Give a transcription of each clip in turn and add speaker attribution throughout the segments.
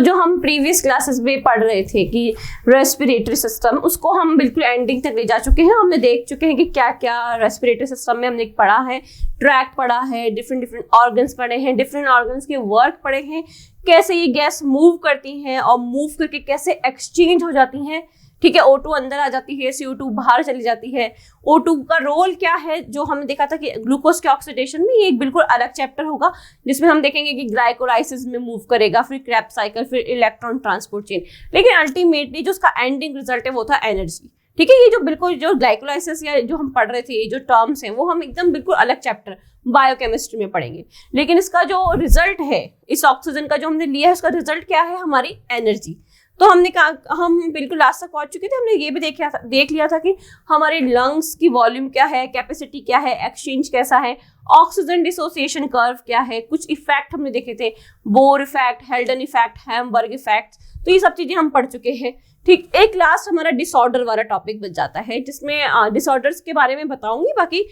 Speaker 1: जो हम previous classes में पढ़ रहे थे कि रेस्पिरेटरी सिस्टम, उसको हम बिल्कुल एंडिंग तक ले जा चुके हैं। हमने देख चुके हैं कि क्या क्या रेस्पिरेटरी सिस्टम में हमने पढ़ा है, ट्रैक पढ़ा है, डिफरेंट ऑर्गन्स पढ़े हैं, डिफरेंट ऑर्गन्स के वर्क पढ़े हैं, कैसे ये गैस मूव करती हैं और मूव करके कैसे एक्सचेंज हो जाती हैं। ठीक है, O2 अंदर आ जाती है, CO2 बाहर चली जाती है। O2 का रोल क्या है, जो हमने देखा था कि ग्लूकोज के ऑक्सीडेशन में, ये एक बिल्कुल अलग चैप्टर होगा जिसमें हम देखेंगे कि ग्लाइकोलाइसिस में मूव करेगा, फिर क्रेब्स साइकिल, फिर इलेक्ट्रॉन ट्रांसपोर्ट चेन। लेकिन अल्टीमेटली जो उसका एंडिंग रिजल्ट है वो था एनर्जी। ठीक है, ये जो बिल्कुल जो ग्लाइकोलाइसिस या जो हम पढ़ रहे थे, ये जो टर्म्स हैं वो हम एकदम बिल्कुल अलग चैप्टर बायोकेमिस्ट्री में पढ़ेंगे। लेकिन इसका जो रिजल्ट है, इस ऑक्सीजन का जो हमने लिया है, उसका रिजल्ट क्या है, हमारी एनर्जी। तो हमने कहा, हम बिल्कुल लास्ट तक पहुंच चुके थे, हमने ये भी देख लिया था कि हमारे लंग्स की वॉल्यूम क्या है, कैपेसिटी क्या है, एक्सचेंज कैसा है, ऑक्सीजन डिसोसिएशन कर्व क्या है, कुछ इफेक्ट हमने देखे थे, Bohr effect, हेल्डन effect, Hamburg effect. तो ये सब चीजें हम पढ़ चुके हैं। ठीक, एक लास्ट हमारा डिसऑर्डर वाला टॉपिक बच जाता है, जिसमें डिसऑर्डर्स के बारे में बताऊंगी। बाकी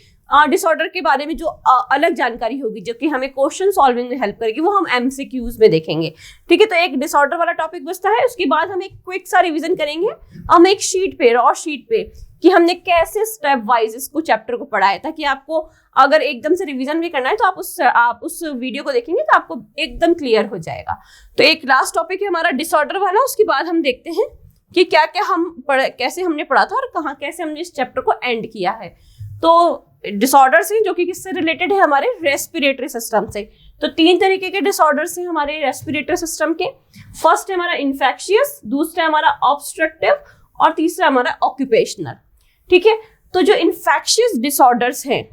Speaker 1: डिसऑर्डर के बारे में जो अलग जानकारी होगी जो कि हमें क्वेश्चन सॉल्विंग में हेल्प करेगी, वो हम MCQs में देखेंगे। ठीक है, तो एक डिसऑर्डर वाला टॉपिक बचता है। उसके बाद हम एक क्विक सा रिवीजन करेंगे हम एक शीट पे, रॉ शीट पे, कि हमने कैसे स्टेप वाइज इसको चैप्टर को पढ़ा है, ताकि आपको अगर एकदम से रिवीजन भी करना है तो आप उस वीडियो को देखेंगे तो आपको एकदम क्लियर हो जाएगा। तो एक लास्ट टॉपिक है हमारा डिसऑर्डर वाला। उसके बाद हम देखते हैं कि क्या क्या कैसे हमने पढ़ा था और कैसे हमने इस चैप्टर को एंड किया है। तो डिसऑर्डर्स हैं जो कि किससे रिलेटेड है, हमारे रेस्पिरेटरी सिस्टम से। तो 3 तरीके के डिसऑर्डर्स हैं हमारे रेस्पिरेटरी सिस्टम के। फर्स्ट है हमारा इन्फेक्शियस, दूसरा है हमारा ऑब्स्ट्रक्टिव और तीसरा हमारा ऑक्यूपेशनल। ठीक है, तो जो इन्फेक्शियस डिसऑर्डर्स हैं,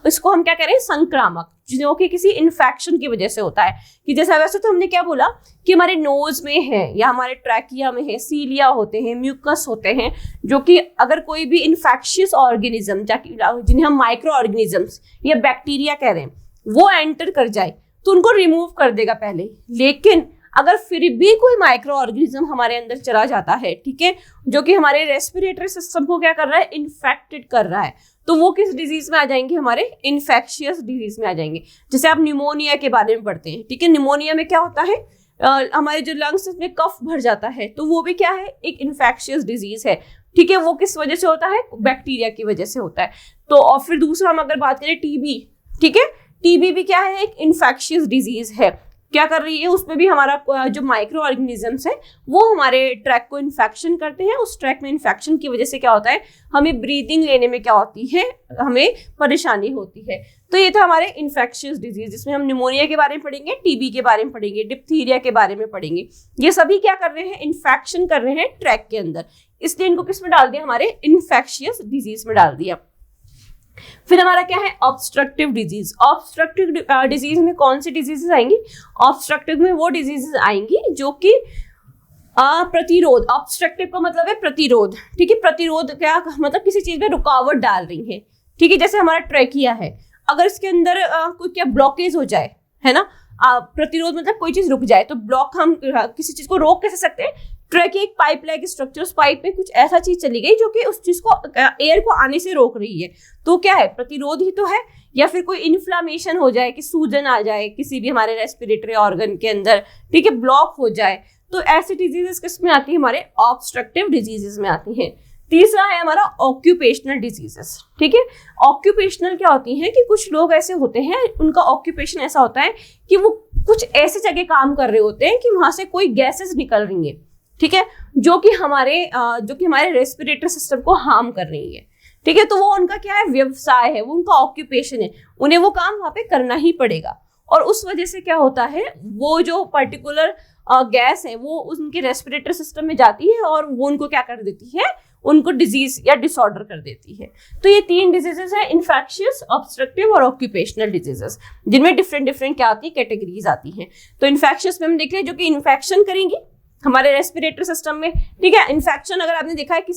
Speaker 1: इसको हम क्या कह रहे हैं, संक्रामक, जो कि किसी इन्फेक्शन की वजह से होता है। कि जैसे वैसे तो हमने क्या बोला कि हमारे नोज में है या हमारे ट्रैकिया में है, सीलिया होते हैं, म्यूकस होते हैं, जो कि अगर कोई भी इन्फेक्शियस ऑर्गेनिज्म, जिन्हें हम माइक्रो ऑर्गेनिजम्स या बैक्टीरिया कह रहे हैं, वो एंटर कर जाए तो उनको रिमूव कर देगा पहले। लेकिन अगर फिर भी कोई माइक्रो ऑर्गेनिज्म हमारे अंदर चला जाता है, ठीक है, जो कि हमारे रेस्पिरेटरी सिस्टम को क्या कर रहा है, इन्फेक्टेड कर रहा है, तो वो किस डिजीज में आ जाएंगे, हमारे इन्फेक्शियस डिजीज में आ जाएंगे। जैसे आप निमोनिया के बारे में पढ़ते हैं। ठीक है, निमोनिया में क्या होता है, हमारे जो लंग्स में कफ भर जाता है, तो वो भी क्या है, एक इन्फेक्शियस डिजीज है। ठीक है, वो किस वजह से होता है, बैक्टीरिया की वजह से होता है। तो और फिर दूसरा हम अगर बात करें टीबी, ठीक है, टीबी भी क्या है, एक इन्फेक्शियस डिजीज है। क्या कर रही है, उसमें भी हमारा जो माइक्रो ऑर्गेनिजम्स है वो हमारे ट्रैक को इन्फेक्शन करते हैं। उस ट्रैक में इन्फेक्शन की वजह से क्या होता है, हमें ब्रीदिंग लेने में क्या होती है, हमें परेशानी होती है। तो ये था हमारे इन्फेक्शियस डिजीज, जिसमें हम निमोनिया के बारे में पढ़ेंगे, टीबी के बारे में पढ़ेंगे, डिप्थीरिया के बारे में पढ़ेंगे। ये सभी क्या कर रहे हैं, इन्फेक्शन कर रहे हैं ट्रैक के अंदर, इसलिए इनको किस में डाल दिया, हमारे इन्फेक्शियस डिजीज में डाल दिया। फिर हमारा क्या है, ऑब्स्ट्रक्टिव डिजीज। ऑब्स्ट्रक्टिव डिजीज में कौन सी डिजीजेस आएंगी, ऑब्स्ट्रक्टिव में वो डिजीजेस आएंगी जो कि प्रतिरोध, ऑब्स्ट्रक्टिव का मतलब है प्रतिरोध। ठीक है, प्रतिरोध क्या मतलब, किसी चीज में रुकावट डाल रही है। ठीक है, जैसे हमारा ट्रैकिया है, अगर इसके अंदर कोई क्या ब्लॉकेज हो जाए, है ना, प्रतिरोध मतलब कोई चीज रुक जाए, तो ब्लॉक, हम किसी चीज को रोक कैसे सकते हैं, ट्रैकिया एक पाइप लाइक स्ट्रक्चर, उस पाइप में कुछ ऐसा चीज चली गई जो कि उस चीज को, एयर को आने से रोक रही है, तो क्या है, प्रतिरोध ही तो है। या फिर कोई इन्फ्लामेशन हो जाए, कि सूजन आ जाए किसी भी हमारे रेस्पिरेटरी ऑर्गन के अंदर, ठीक है, ब्लॉक हो जाए, तो ऐसी डिजीजेस किस में आती है, हमारे ऑब्स्ट्रक्टिव डिजीजेस में आती हैं। तीसरा है हमारा ऑक्यूपेशनल डिजीजेस। ठीक है, ऑक्यूपेशनल क्या होती हैं कि कुछ लोग ऐसे होते हैं, उनका ऑक्यूपेशन ऐसा होता है कि वो कुछ ऐसे जगह काम कर रहे होते हैं कि वहां से कोई गैसेस निकल रही है, ठीक है, जो कि हमारे रेस्पिरेटरी सिस्टम को हार्म कर रही है। ठीक है, तो वो उनका क्या है, व्यवसाय है, वो उनका ऑक्यूपेशन है, उन्हें वो काम वहां पे करना ही पड़ेगा। और उस वजह से क्या होता है, वो जो पर्टिकुलर गैस है वो उनके रेस्पिरेटरी सिस्टम में जाती है और वो उनको क्या कर देती है, उनको डिजीज या डिसऑर्डर कर देती है। तो ये 3 डिजीजेस है, इन्फेक्शियस, ऑब्स्ट्रक्टिव और ऑक्यूपेशनल डिजीजेस, जिनमें डिफरेंट क्या आती है, कैटेगरीज आती हैं। तो इन्फेक्शियस में हम देख लें, जो कि इन्फेक्शन करेंगी हमारे रेस्पिरेटरी सिस्टम में। ठीक है, इन्फेक्शन अगर आपने देखा है कि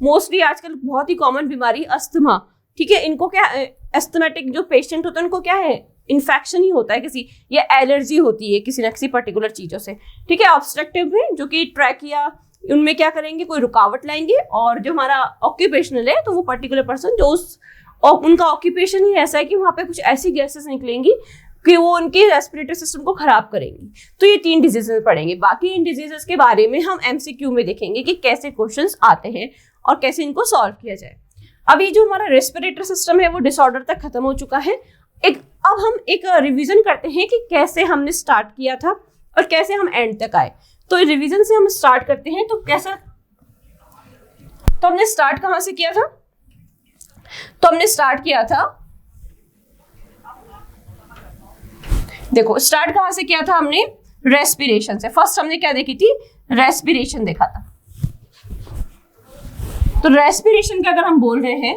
Speaker 1: मोस्टली आजकल बहुत ही कॉमन बीमारी अस्थमा, ठीक है, इनको क्या, एस्थमेटिक जो पेशेंट होते हैं उनको क्या है, इन्फेक्शन ही होता है किसी, या एलर्जी होती है किसी न किसी पर्टिकुलर चीजों से। ठीक है, ऑब्स्ट्रक्टिव में जो कि ट्रैकिया, उनमें क्या करेंगे, कोई रुकावट लाएंगे। और जो हमारा ऑक्यूपेशनल है, तो वो पर्टिकुलर पर्सन जो उनका ऑक्यूपेशन ही ऐसा है कि वहां पे कुछ ऐसी गैसेस निकलेंगी कि वो उनके रेस्पिरेटरी सिस्टम को खराब करेंगी। तो ये 3 डिजीजेस पढ़ेंगे। बाकी इन डिजीजेस के बारे में हम एमसीक्यू में देखेंगे कि कैसे क्वेश्चंस आते हैं और कैसे इनको सॉल्व किया जाए। अभी जो हमारा रेस्पिरेटरी सिस्टम है वो डिसऑर्डर तक खत्म हो चुका है। अब हम एक रिवीजन करते हैं कि कैसे हमने स्टार्ट किया था और कैसे हम एंड तक आए। तो रिवीजन से हम स्टार्ट करते हैं। तो हमने स्टार्ट कहाँ से किया था? तो हमने स्टार्ट किया था, देखो स्टार्ट कहाँ से किया था हमने? रेस्पिरेशन से। फर्स्ट हमने क्या देखी थी? रेस्पिरेशन देखा था। तो रेस्पिरेशन का अगर हम बोल रहे हैं,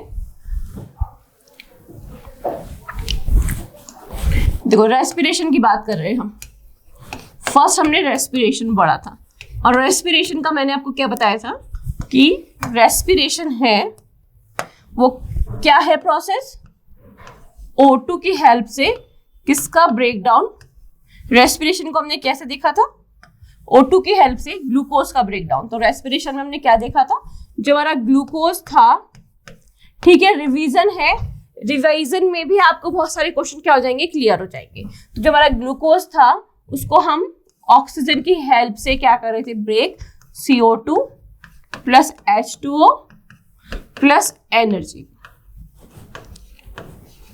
Speaker 1: देखो रेस्पिरेशन की बात कर रहे हैं हम। फर्स्ट हमने रेस्पिरेशन पढ़ा था और रेस्पिरेशन का मैंने आपको क्या बताया था कि रेस्पिरेशन है वो क्या है प्रोसेस? O2 की हेल्प से किसका ब्रेकडाउन? रेस्पिरेशन को हमने कैसे देखा था? O2 की हेल्प से ग्लूकोज का ब्रेकडाउन। तो रेस्पिरेशन में हमने क्या देखा था? जो हमारा ग्लूकोज था, ठीक है, रिवीजन है, रिवाइजन में भी आपको बहुत सारे क्वेश्चन क्या हो जाएंगे? क्लियर हो जाएंगे। तो जो हमारा ग्लूकोज था उसको हम ऑक्सीजन की हेल्प से क्या कर रहे थे? Break, CO2 plus H2O plus energy,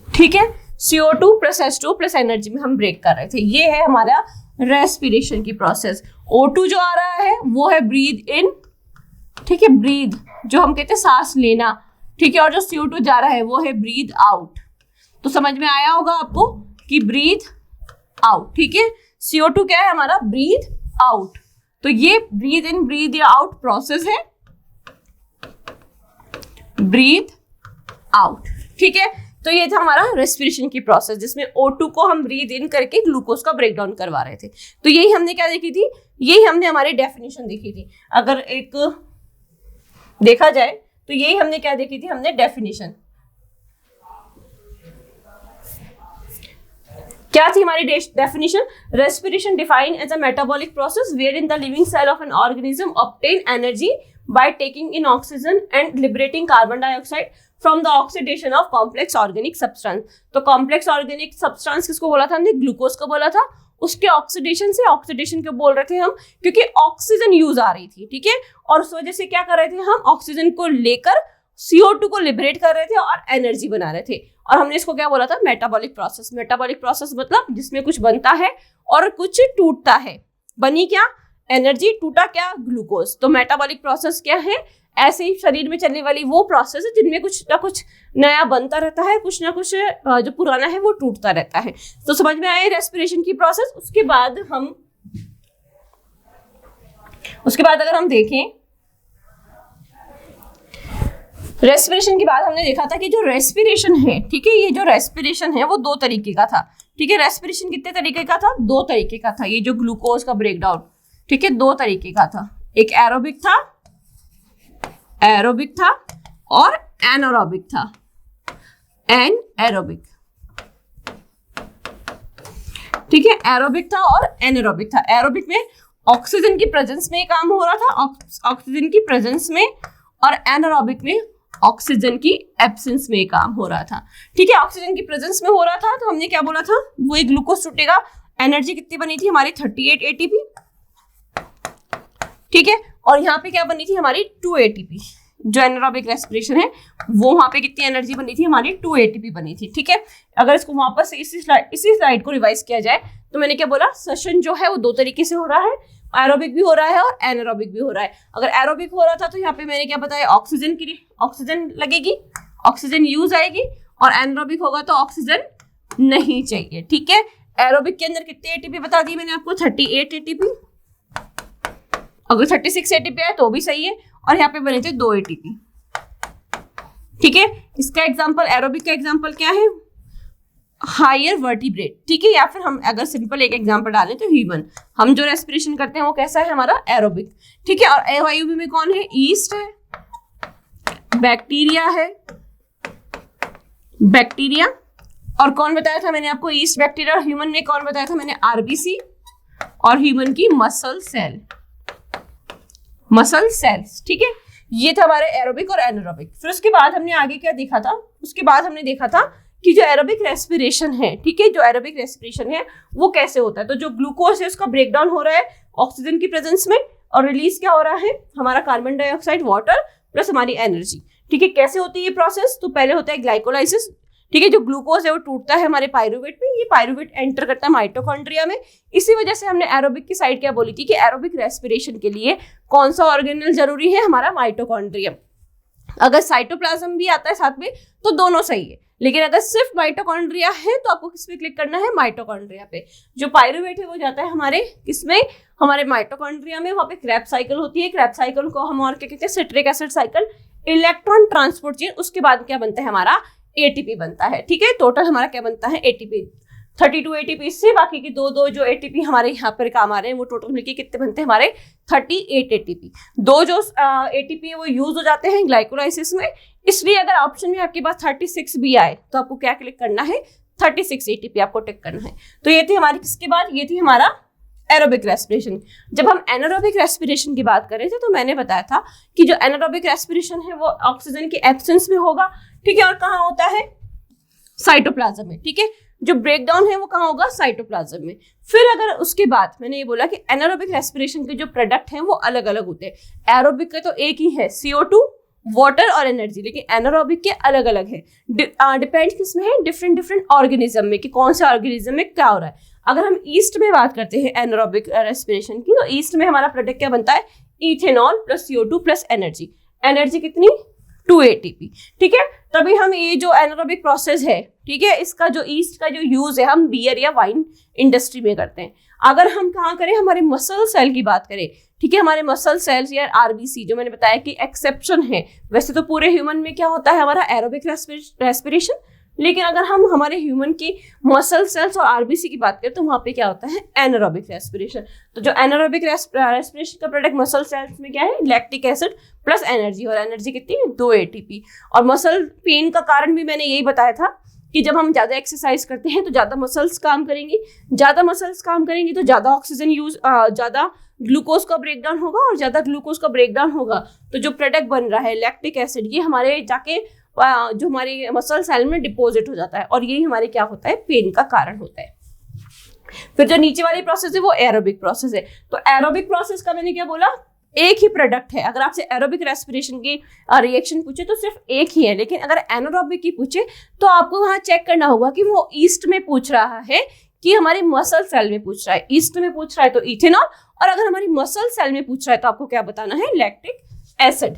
Speaker 1: ठीक है, CO2 plus H2O plus energy में हम ब्रेक कर रहे थे। ये है हमारा रेस्पिरेशन की प्रोसेस। O2 जो आ रहा है वो है ब्रीद इन, ठीक है, ब्रीद जो हम कहते हैं सांस लेना, ठीक है, और जो CO2 जा रहा है वो है ब्रीद आउट। तो समझ में आया होगा आपको कि ब्रीद आउट, ठीक है। CO2 क्या है हमारा? Breathe out. तो ये breathe in breathe out process है, ब्रीद आउट, ठीक है। तो ये था हमारा रेस्पिरेशन की प्रोसेस जिसमें O2 को हम ब्रीद इन करके ग्लूकोज का ब्रेकडाउन करवा रहे थे। तो यही हमने क्या देखी थी? यही हमने हमारी डेफिनेशन देखी थी। अगर एक देखा जाए तो यही हमने क्या देखी थी? हमने डेफिनेशन क्या थी हमारी definition? Respiration defined as a metabolic process where in the living cell of an organism obtain energy by taking in oxygen and liberating carbon dioxide from the oxidation of complex organic substance. तो complex organic substance किसको बोला था हमने? Glucose को बोला था। उसके oxidation से, ऑक्सीडेशन क्यों बोल रहे थे हम? क्योंकि ऑक्सीजन यूज आ रही थी, ठीक है, और उस वजह से क्या कर रहे थे हम? ऑक्सीजन को लेकर CO2 को लिबरेट कर रहे थे और एनर्जी बना रहे थे। और हमने इसको क्या बोला था? Metabolic process. मेटाबॉलिक प्रोसेस मतलब जिसमें कुछ बनता है और कुछ टूटता है। बनी क्या? एनर्जी, टूटा क्या? ग्लूकोज। तो मेटाबॉलिक प्रोसेस क्या है? ऐसे ही शरीर में चलने वाली वो प्रोसेस है जिनमें कुछ ना कुछ नया बनता रहता है, कुछ ना कुछ जो पुराना है वो टूटता रहता है। तो समझ में आए रेस्पिरेशन की प्रोसेस। उसके बाद अगर हम देखें रेस्पिरेशन के बाद हमने देखा था कि जो रेस्पिरेशन है, ठीक है, ये जो रेस्पिरेशन है वो 2 तरीके का था, ठीक है। रेस्पिरेशन कितने तरीके का था? 2 तरीके का था। ये जो ग्लूकोज का ब्रेकडाउन, ठीक है, 2 तरीके का था। एक एरोबिक था और एनारोबिक था। एरोबिक, ठीक है, एरोबिक था और एनारोबिक था। एरोबिक में ऑक्सीजन की प्रेजेंस में काम हो रहा था, ऑक्सीजन की प्रेजेंस में, और एनारोबिक में ऑक्सीजन की एब्सेंस में काम हो रहा था, ठीक है। ऑक्सीजन की प्रेजेंस में हो रहा था तो हमने क्या बोला था? वो एक ग्लूकोज टूटेगा। एनर्जी कितनी बनी थी हमारी? 38 ATP, ठीक है, और यहाँ पे क्या बनी थी हमारी? 2 ATP। जो एनारोबिक रेस्पिरेशन है वो वहां पे कितनी एनर्जी बनी थी हमारी? 2 ATP बनी थी, ठीक है। अगर इसको वापस से इसी स्लाइड को रिवाइज किया जाए तो मैंने क्या बोला? सेशन जो है वो 2 तरीके से हो रहा है, एरोबिक भी हो रहा है और एनारोबिक भी हो रहा है। अगर एरोबिक हो रहा था तो यहाँ पे मैंने क्या बताया? ऑक्सीजन लगेगी, ऑक्सीजन यूज आएगी, और एनारोबिक होगा तो ऑक्सीजन नहीं चाहिए, ठीक है। एरोबिक के अंदर कितने ATP बता दी मैंने आपको? 38 ATP। अगर 36 ATP है तो भी सही है, और यहाँ पे बने थे 2 ATP, ठीक है। इसका एग्जाम्पल, एरोबिक का एग्जाम्पल क्या है? हायर वर्टिब्रेट, ठीक है, या फिर हम अगर सिंपल एक एग्जांपल डालें तो ह्यूमन। हम जो रेस्पिरेशन करते हैं वो कैसा है हमारा? एरोबिक, ठीक है। और एवायुवी में कौन है? ईस्ट है, बैक्टीरिया है, बैक्टीरिया, और कौन बताया था मैंने आपको? East, bacteria. और ह्यूमन में कौन बताया था मैंने? RBC, और ह्यूमन की मसल सेल्स, ठीक है। ये था हमारे एरोबिक और एनारोबिक। फिर उसके बाद हमने आगे क्या देखा था? उसके बाद हमने देखा था कि जो एरोबिक रेस्पिरेशन है, ठीक है, जो एरोबिक रेस्पिरेशन है वो कैसे होता है। तो जो ग्लूकोज है उसका ब्रेक डाउन हो रहा है ऑक्सीजन की प्रेजेंस में, और रिलीज क्या हो रहा है, हमारा कार्बन डाइऑक्साइड, वाटर प्लस हमारी एनर्जी, ठीक है। कैसे होती है ये प्रोसेस, तो पहले होता है ग्लाइकोलाइसिस, ठीक है, जो ग्लूकोज है वो टूटता है हमारे पायरुवेट में, ये पायरुवेट एंटर करता है माइटोकॉन्ड्रिया में। इसी वजह से हमने एरोबिक की साइड क्या बोली थी कि एरोबिक रेस्पिरेशन के लिए कौन सा ऑर्गेनल जरूरी है, हमारा माइटोकॉन्ड्रियम। अगर साइटोप्लाज्म भी आता है साथ में तो दोनों सही है, लेकिन अगर सिर्फ माइटोकॉन्ड्रिया है तो आपको किस पे क्लिक करना है, माइटोकॉन्ड्रिया पे। जो पायरुवेट है वो जाता है हमारे किसमें, हमारे माइटोकॉन्ड्रिया में, वहाँ पे क्रैब साइकिल होती है। क्रैब साइकिल को हम और क्या कहते हैं, citric acid cycle, electron transport chain, उसके बाद क्या बनता है, हमारा एटीपी बनता है, ठीक है। टोटल हमारा क्या बनता है, एटीपी, 32 एटीपी से बाकी की दो जो एटीपी हमारे यहाँ पर काम आ रहे हैं वो टोटल मिलके कितने बनते हैं, हमारे 38 एटीपी। दो जो एटीपी है वो यूज हो जाते हैं ग्लाइकोलाइसिस में, इसलिए अगर ऑप्शन में आपके पास 36 भी आए तो आपको क्या क्लिक करना है, 36 एटीपी आपको टिक करना है। तो ये थी हमारी किसके बाद, ये थी हमारा एरोबिक रेस्पिरेशन। जब हम एनारोबिक रेस्पिरेशन की बात कर रहे थे तो मैंने बताया था कि जो एनारोबिक रेस्पिरेशन है वो ऑक्सीजन के एब्सेंस में होगा, ठीक है, और कहाँ होता है, साइटोप्लाज्म में, ठीक है। जो ब्रेकडाउन है वो कहाँ होगा, साइटोप्लाज्म में। फिर अगर उसके बाद मैंने ये बोला कि एनारोबिक रेस्पिरेशन के जो प्रोडक्ट हैं वो अलग अलग होते हैं। एरोबिक का तो एक ही है, CO2, वाटर और एनर्जी, लेकिन एनारोबिक के अलग अलग है। डिपेंड किस में है, डिफरेंट डिफरेंट ऑर्गेनिज्म में, कि कौन से ऑर्गेनिज्म में क्या हो रहा है। अगर हम ईस्ट में बात करते हैं एनारोबिक रेस्पिरेशन की, तो ईस्ट में हमारा प्रोडक्ट क्या बनता है, ethanol plus CO2 plus energy. Energy कितनी, 2 ATP, ठीक है। तभी हम ये जो एनारोबिक प्रोसेस है, ठीक है, इसका जो ईस्ट का जो यूज है हम बियर या वाइन इंडस्ट्री में करते हैं। अगर हम कहाँ करें, हमारे मसल सेल की बात करें, ठीक है, हमारे मसल सेल्स या RBC जो मैंने बताया कि एक्सेप्शन है, वैसे तो पूरे ह्यूमन में क्या होता है हमारा एरोबिक रेस्पिरेशन, लेकिन अगर हम हमारे ह्यूमन की मसल सेल्स और RBC की बात करें तो वहाँ पे क्या होता है, एनारोबिक रेस्पिरेशन। तो जो एनारोबिक रेस्पिरेशन का प्रोडक्ट मसल सेल्स में क्या है, लैक्टिक एसिड प्लस एनर्जी, और एनर्जी कितनी है, 2 ATP। और मसल पेन का कारण भी मैंने यही बताया था कि जब हम ज़्यादा एक्सरसाइज करते हैं तो ज़्यादा मसल्स काम करेंगी, ज़्यादा मसल्स काम करेंगी तो ज़्यादा ऑक्सीजन यूज, ज़्यादा ग्लूकोज का ब्रेकडाउन होगा, और ज़्यादा ग्लूकोज का ब्रेकडाउन होगा तो जो प्रोडक्ट बन रहा है लैक्टिक एसिड, ये हमारे जाके जो हमारी मसल सेल में डिपॉजिट हो जाता है, और यही हमारे क्या होता है, पेन का कारण होता है। फिर जो नीचे वाली प्रोसेस है वो एरोबिक प्रोसेस है। तो एरोबिक प्रोसेस का मैंने क्या बोला, एक ही प्रोडक्ट है। अगर आपसे एरोबिक रेस्पिरेशन की रिएक्शन पूछे तो सिर्फ एक ही है, लेकिन अगर एनारोबिक की पूछे तो आपको वहां चेक करना होगा कि वो ईस्ट में पूछ रहा है कि हमारे मसल सेल में पूछ रहा है। ईस्ट में पूछ रहा है तो इथेनॉल, और अगर हमारी मसल सेल में पूछ रहा है तो आपको क्या बताना है, लैक्टिक एसिड।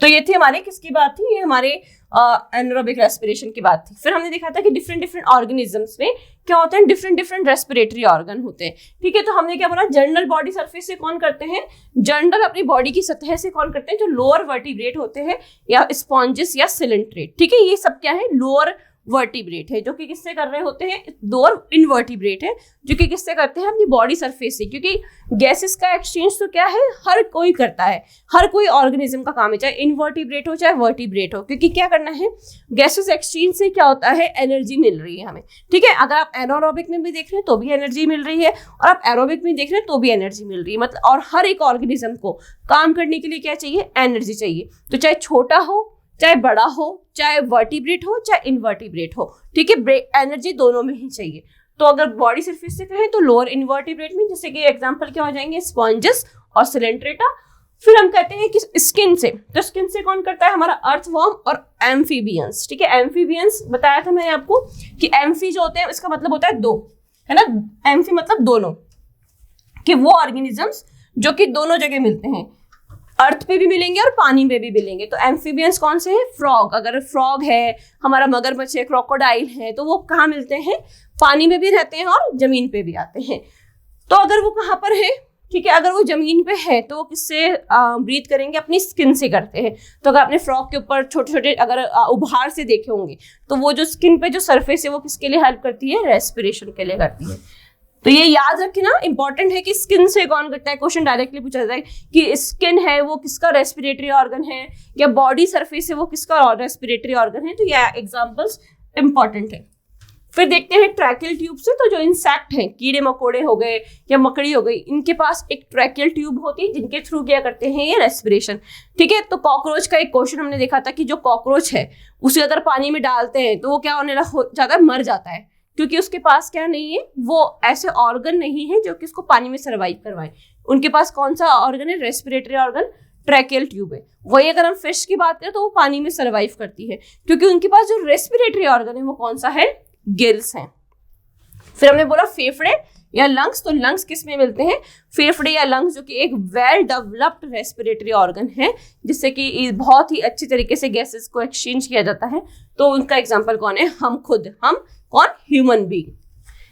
Speaker 1: तो ये थी हमारी किसकी बात थी, ये हमारे एनारोबिक रेस्पिरेशन की बात थी। फिर हमने देखा था कि डिफरेंट डिफरेंट ऑर्गेनिजम्स में क्या होते हैं, डिफरेंट डिफरेंट रेस्पिरेटरी ऑर्गन होते हैं, ठीक है। तो हमने क्या बोला, जर्नल बॉडी सरफेस से कौन करते हैं, जर्नल अपनी बॉडी की सतह से कौन करते हैं, जो लोअर वर्टिब्रेट होते हैं या स्पॉन्जेस या सिलेंट्रेट, ठीक है। ये सब क्या है, लोअर वर्टिब्रेट है, जो कि किससे कर रहे होते हैं, लोअर इनवर्टिब्रेट है, जो कि किससे करते हैं, अपनी बॉडी सरफेस से। क्योंकि गैसेस का एक्सचेंज तो क्या है, हर कोई करता है, हर कोई ऑर्गेनिज्म का काम है, चाहे इनवर्टिब्रेट हो चाहे वर्टिब्रेट हो, क्योंकि क्या करना है, गैसेस एक्सचेंज से क्या होता है, एनर्जी मिल रही है हमें, ठीक है। अगर आप एनारोबिक में भी देख रहे हैं तो भी एनर्जी मिल रही है, और आप एरोबिक में देख रहे हैं तो भी एनर्जी मिल रही है, मतलब। और हर एक ऑर्गेनिज्म को काम करने के लिए क्या चाहिए, एनर्जी चाहिए। तो चाहे छोटा हो चाहे बड़ा हो, चाहे वर्टिब्रेट हो चाहे इनवर्टिब्रेट हो, ठीक है, एनर्जी दोनों में ही चाहिए। तो अगर बॉडी सरफेस से कहें तो लोअर इनवर्टिब्रेट में, जैसे कि एग्जांपल क्या हो जाएंगे, स्पॉन्जेस और सिलेंट्रेटा। फिर हम कहते हैं कि स्किन से, तो स्किन से कौन करता है, हमारा अर्थवर्म और एम्फीबियंस, ठीक है। एम्फीबियंस बताया था मैंने आपको कि एम्फी जो होते हैं इसका मतलब होता है दो, है ना, एम्फी मतलब दोनों, कि वो ऑर्गेनिजम्स जो कि दोनों जगह मिलते हैं, अर्थ पे भी मिलेंगे और पानी में भी मिलेंगे। तो एम्फीबियंस कौन से हैं, फ्रॉग। अगर फ्रॉग है, हमारा मगरमच्छ है, क्रोकोडाइल है, तो वो कहाँ मिलते हैं, पानी में भी रहते हैं और जमीन पे भी आते हैं। तो अगर वो कहाँ पर है, ठीक है, अगर वो जमीन पे है तो वो किससे ब्रीथ करेंगे, अपनी स्किन से करते हैं। तो अगर आपने फ्रॉग के ऊपर छोटे छोटे अगर उभार से देखे होंगे तो वो जो स्किन पे जो सरफेस है वो किसके लिए हेल्प करती है, रेस्पिरेशन के लिए करती है। तो ये याद रखें ना, इंपॉर्टेंट है कि स्किन से कौन करता है। क्वेश्चन डायरेक्टली पूछा जाता है कि स्किन है वो किसका रेस्पिरेटरी ऑर्गन है, या बॉडी सरफेस है वो किसका रेस्पिरेटरी ऑर्गन है। तो ये एग्जांपल्स इंपॉर्टेंट है। फिर देखते हैं ट्रैकियल ट्यूब से, तो जो इंसेक्ट हैं, कीड़े मकोड़े हो गए या मकड़ी हो गई, इनके पास एक ट्रैकियल ट्यूब होती है जिनके थ्रू क्या करते हैं ये रेस्पिरेशन। ठीक है, तो कॉकरोच का एक क्वेश्चन हमने देखा था कि जो कॉकरोच है उसे अगर पानी में डालते हैं तो वो क्या होने जाता है, मर जाता है, क्योंकि उसके पास क्या नहीं है, वो ऐसे ऑर्गन नहीं है जो कि उसको पानी में सर्वाइव करवाए। उनके पास कौन सा ऑर्गन है, रेस्पिरेटरी ऑर्गन, ट्रैकियल ट्यूब है। वही अगर हम फिश की बात करें तो वो पानी में सर्वाइव करती है, क्योंकि उनके पास जो रेस्पिरेटरी ऑर्गन है वो कौन सा है, गिल्स हैं। फिर हमने बोला फेफड़े या लंग्स, तो लंग्स किस में मिलते हैं, फेफड़े या लंग्स, जो कि एक वेल डेवलप्ड रेस्पिरेटरी ऑर्गन है जिससे कि बहुत ही अच्छी तरीके से गैसेस को एक्सचेंज किया जाता है। तो उनका एग्जांपल कौन है, हम खुद, हम कौन, ह्यूमन बीइंग।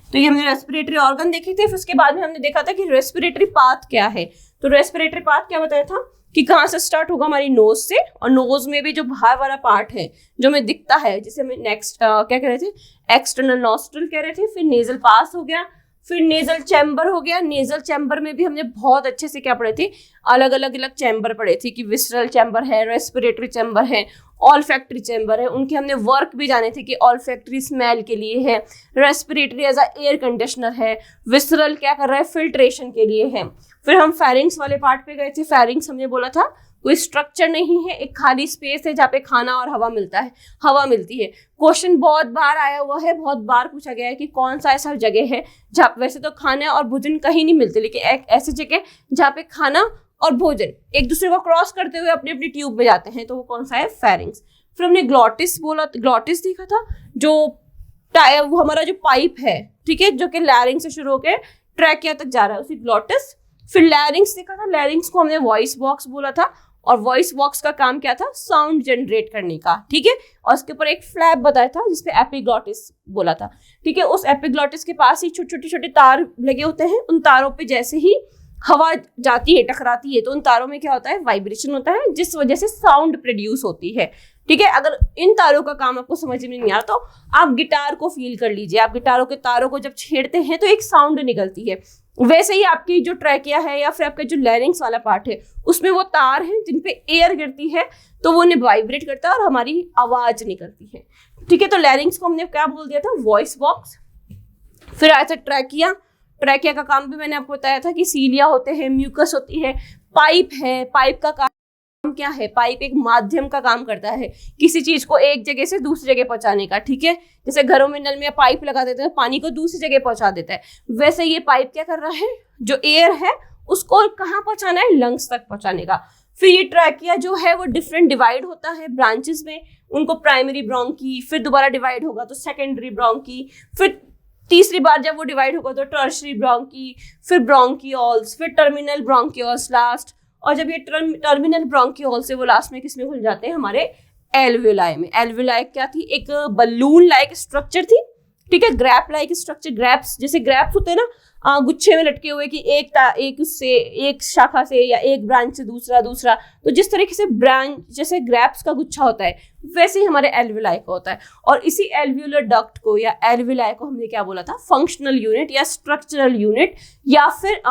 Speaker 1: तो ये हमने रेस्पिरेटरी ऑर्गन देखे थे। फिर उसके बाद में हमने देखा था कि रेस्पिरेटरी पाथ क्या है। तो रेस्पिरेटरी पाथ क्या बताया था कि कहाँ से स्टार्ट होगा, हमारी नोज से, और नोज में भी जो बाहर वाला पार्ट है जो हमें दिखता है, जिसे हमें नेक्स्ट क्या कह रहे थे, एक्सटर्नल नॉस्ट्रल कह रहे थे। फिर नेजल पास हो गया, फिर नेजल चैम्बर हो गया। नेजल चैम्बर में भी हमने बहुत अच्छे से क्या पढ़े थे, अलग अलग चैम्बर पढ़े थे कि विसरल चैम्बर है, रेस्पिरेटरी चैम्बर है, ऑल्फैक्टरी चैम्बर है। उनके हमने वर्क भी जाने थे कि ऑल्फैक्टरी स्मेल के लिए है, respiratory as a air conditioner है, विसरल क्या कर रहा है, फिल्ट्रेशन के लिए है। फिर हम फेरिंग्स वाले पार्ट पे गए थे। फेरिंग्स हमने बोला था कोई स्ट्रक्चर नहीं है, एक खाली स्पेस है जहाँ पे खाना और हवा मिलता है, हवा मिलती है। क्वेश्चन बहुत बार आया हुआ है, बहुत बार पूछा गया है कि कौन सा ऐसा जगह है जहाँ, वैसे तो खाना और भोजन कहीं नहीं मिलते, लेकिन एक ऐसी जगह जहाँ पे खाना और भोजन एक दूसरे को क्रॉस करते हुए अपनी अपनी ट्यूब में जाते हैं, तो वो कौन सा है, फेरिंग्स। फिर हमने ग्लॉटिस बोला, ग्लॉटिस देखा था, जो वो हमारा जो पाइप है, ठीक है, जो कि लैरिंग से शुरू होकर ट्रैकिया तक जा रहा है, उसी ग्लॉटिस। फिर लैरिंग्स देखा था, लैरिंग्स को हमने वॉइस बॉक्स बोला था, और वॉइस बॉक्स का काम क्या था, साउंड जनरेट करने का, ठीक है। और उसके ऊपर एक फ्लैप बताया था जिसपे एपिग्लॉटिस बोला था, ठीक है। उस एपिग्लॉटिस के पास ही छोटे छोटे तार लगे होते हैं, उन तारों पे जैसे ही हवा जाती है, टकराती है, तो उन तारों में क्या होता है, वाइब्रेशन होता है, जिस वजह से साउंड प्रोड्यूस होती है, ठीक है। अगर इन तारों का काम आपको समझ में नहीं आ रहा तो आप गिटार को फील कर लीजिए। आप गिटारों के तारों को जब छेड़ते हैं तो एक साउंड निकलती है, वैसे ही आपकी जो ट्रैकिया है या फिर आपका जो लैरिंग्स वाला पार्ट है, उसमें वो तार हैं जिन पे एयर गिरती है तो वो उन्हें वाइब्रेट करता है और हमारी आवाज निकलती है, ठीक है। तो लैरिंग्स को हमने क्या बोल दिया था, वॉइस बॉक्स। फिर आया था ट्रैकिया। ट्रैकिया का काम भी मैंने आपको बताया था कि सीलिया होते हैं, म्यूकस होती है, पाइप है। पाइप का काम क्या है, पाइप एक माध्यम का काम करता है किसी चीज को एक जगह से दूसरी जगह पहुंचाने का, ठीक है। जैसे घरों में नल में पाइप लगा देते हैं, पानी को दूसरी जगह पहुंचा देता है, वैसे ये पाइप क्या कर रहा है, जो एयर है उसको कहाँ पहुंचाना है, लंग्स तक पहुंचाने का। फिर ये ट्रैकिया जो है वो डिफरेंट डिवाइड होता है ब्रांचेस में, उनको प्राइमरी ब्रोंकी, फिर दोबारा डिवाइड होगा तो सेकेंडरी ब्रोंकी, फिर तीसरी बार जब वो डिवाइड होगा तो टर्शरी ब्रोंकी, फिर ब्रोंकियोल्स, फिर टर्मिनल ब्रोंकियोल्स लास्ट। और जब ये टर्मिनल ब्रोंकियोल से वो लास्ट में किसमें खुल जाते हैं, हमारे एल्वियोलाई में। एल्वियोलाई क्या थी, एक बलून लाइक स्ट्रक्चर थी, ठीक है, ग्रैप लाइक स्ट्रक्चर। ग्रैप्स जैसे ग्रैप्स होते हैं ना, गुच्छे में लटके हुए कि एक उससे एक शाखा से या एक ब्रांच से दूसरा, तो जिस तरीके से ब्रांच जैसे ग्रैप्स का गुच्छा होता है वैसे ही हमारे एल्वियोलाई का होता है। और इसी एल्वियोलर डक्ट को या एल्वियोलाई को हमने क्या बोला था, फंक्शनल यूनिट या स्ट्रक्चरल यूनिट या फिर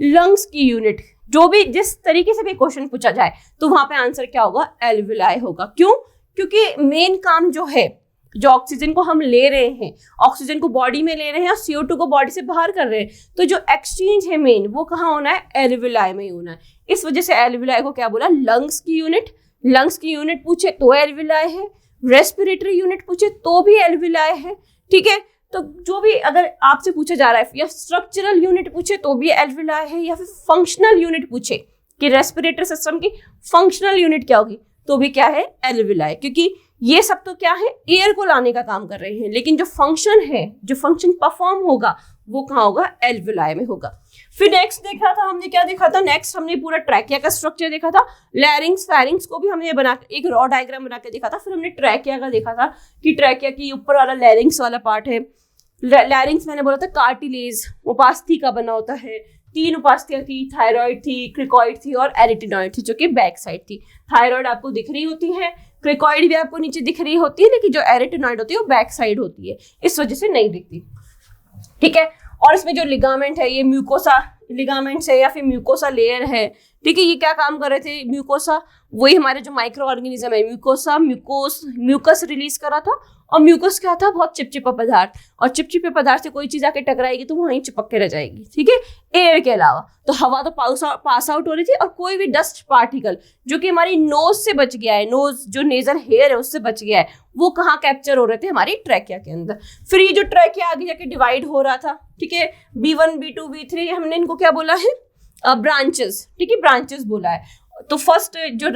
Speaker 1: लंग्स की यूनिट। जो भी जिस तरीके से भी क्वेश्चन पूछा जाए तो वहां पे आंसर क्या होगा, एल्वियोलाई होगा। क्यों, क्योंकि मेन काम जो है, जो ऑक्सीजन को हम ले रहे हैं, ऑक्सीजन को बॉडी में ले रहे हैं और CO2 को बॉडी से बाहर कर रहे हैं, तो जो एक्सचेंज है मेन वो कहाँ होना है, एल्वियोलाई में ही होना है। इस वजह से एल्वियोलाई को क्या बोला, लंग्स की यूनिट। लंग्स की यूनिट पूछे तो एल्वियोलाई है, रेस्पिरेटरी यूनिट पूछे तो भी एल्वियोलाई है, ठीक है। तो जो भी अगर आपसे पूछा जा रहा है या स्ट्रक्चरल यूनिट पूछे तो भी एल्वियोलाई है, या फिर फंक्शनल यूनिट पूछे कि रेस्पिरेटरी सिस्टम की फंक्शनल यूनिट क्या होगी, तो भी क्या है, एल्वियोलाई। क्योंकि ये सब तो क्या है, एयर को लाने का काम कर रहे हैं, लेकिन जो फंक्शन है, जो फंक्शन परफॉर्म होगा वो कहाँ होगा, एल्वियोलाई में होगा। फिर नेक्स्ट देखा था हमने, क्या देखा था, नेक्स्ट हमने पूरा ट्रैकिया का स्ट्रक्चर देखा था। लैरिंग्स फेरिंग्स को भी हमने बना एक रॉ डायग्राम बना के देखा था। फिर हमने ट्रैकिया का देखा था कि ट्रैकिया की ऊपर वाला लैरिंग्स वाला पार्ट है। लैरिंग्स मैंने बोला था कार्टिलेज उपास्थि का बना होता है। 3 उपास्थियां थी, थायराइड थी, क्रिकॉइड थी और एरिटिनॉइड थी, जो कि बैक साइड थी। थायराइड आपको दिख रही होती है, क्रिकॉइड भी आपको नीचे दिख रही होती है, लेकिन जो एरिटिनॉइड होती है वो बैक साइड होती है, इस वजह से नहीं दिखती, ठीक है। और इसमें जो लिगामेंट है, ये म्यूकोसा लिगामेंट्स है या फिर म्यूकोसा लेयर है, ठीक है। ये क्या काम कर रहे थे, म्यूकोसा, वही हमारे जो माइक्रो ऑर्गेनिज्म है, म्यूकोसा म्यूकस रिलीज कर रहा था। और म्यूकस क्या था, बहुत चिपचिपा पदार्थ, और चिपचिपे पदार्थ से कोई चीज आके टकराएगी तो वहीं चिपक के रह जाएगी, ठीक है, एयर के अलावा। तो हवा तो पास आउट हो रही थी, और कोई भी डस्ट पार्टिकल जो कि हमारी नोज से बच गया है, नोज जो नेजल हेयर है उससे बच गया है, वो कहाँ कैप्चर हो रहे थे, हमारी ट्रैकिया के अंदर। फिर ये जो ट्रैकिया आगे जाके डिवाइड हो रहा था, ठीक है, B1 B2 B3, हमने इनको क्या बोला है, ब्रांचेस, ठीक है, ब्रांचेस बोला है। तो फर्स्ट जो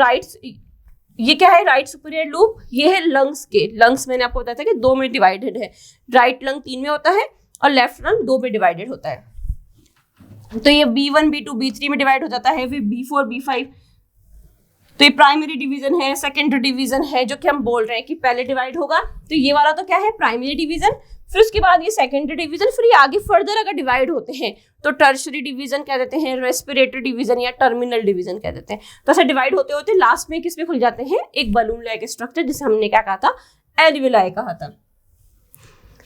Speaker 1: ये क्या है, राइट सुपीरियर लूप, ये है लंग्स के। लंग्स मैंने आपको बताया था कि 2 में डिवाइडेड है, राइट लंग 3 में होता है और लेफ्ट लंग 2 में डिवाइडेड होता है। तो ये B1 B2 B3 में डिवाइड हो जाता है, फिर B4 B5। तो ये प्राइमरी डिवीजन है, सेकेंडरी डिवीजन है, जो कि हम बोल रहे हैं कि पहले डिवाइड होगा। तो ये वाला तो क्या है, प्राइमरी डिवीजन, फिर उसके बाद ये सेकेंडरी डिवीजन, फिर ये आगे फर्दर अगर डिवाइड होते हैं तो टर्शरी डिवीजन कह देते हैं, रेस्पिरेटरी डिवीजन या टर्मिनल डिवीजन कह देते हैं। तो ऐसे डिवाइड होते होते लास्ट में किस में खुल जाते हैं, एक बलून लाइक स्ट्रक्चर, जिसे हमने क्या कहा था, एल्वियोलाई कहा था।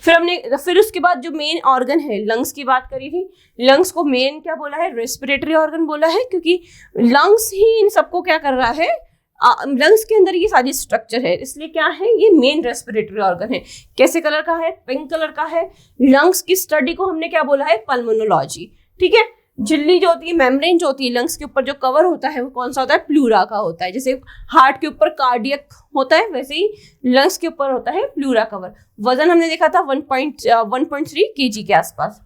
Speaker 1: फिर उसके बाद जो मेन ऑर्गन है, लंग्स की बात करी थी। लंग्स को मेन क्या बोला है, रेस्पिरेटरी ऑर्गन बोला है, क्योंकि लंग्स ही इन सबको क्या कर रहा है, लंग्स के अंदर ये सारी स्ट्रक्चर है, इसलिए क्या है, ये मेन रेस्पिरेटरी ऑर्गन है। कैसे कलर का है, पिंक कलर का है। लंग्स की स्टडी को हमने क्या बोला है, पल्मोनोलॉजी, ठीक है। झिल्ली जो होती है, मेम्ब्रेन जो होती है लंग्स के ऊपर जो कवर होता है, वो कौन सा होता है, प्लूरा का होता है। जैसे हार्ट के ऊपर कार्डियक होता है, वैसे ही लंग्स के ऊपर होता है प्लूरा कवर। वजन हमने देखा था 1.3 kg के आसपास।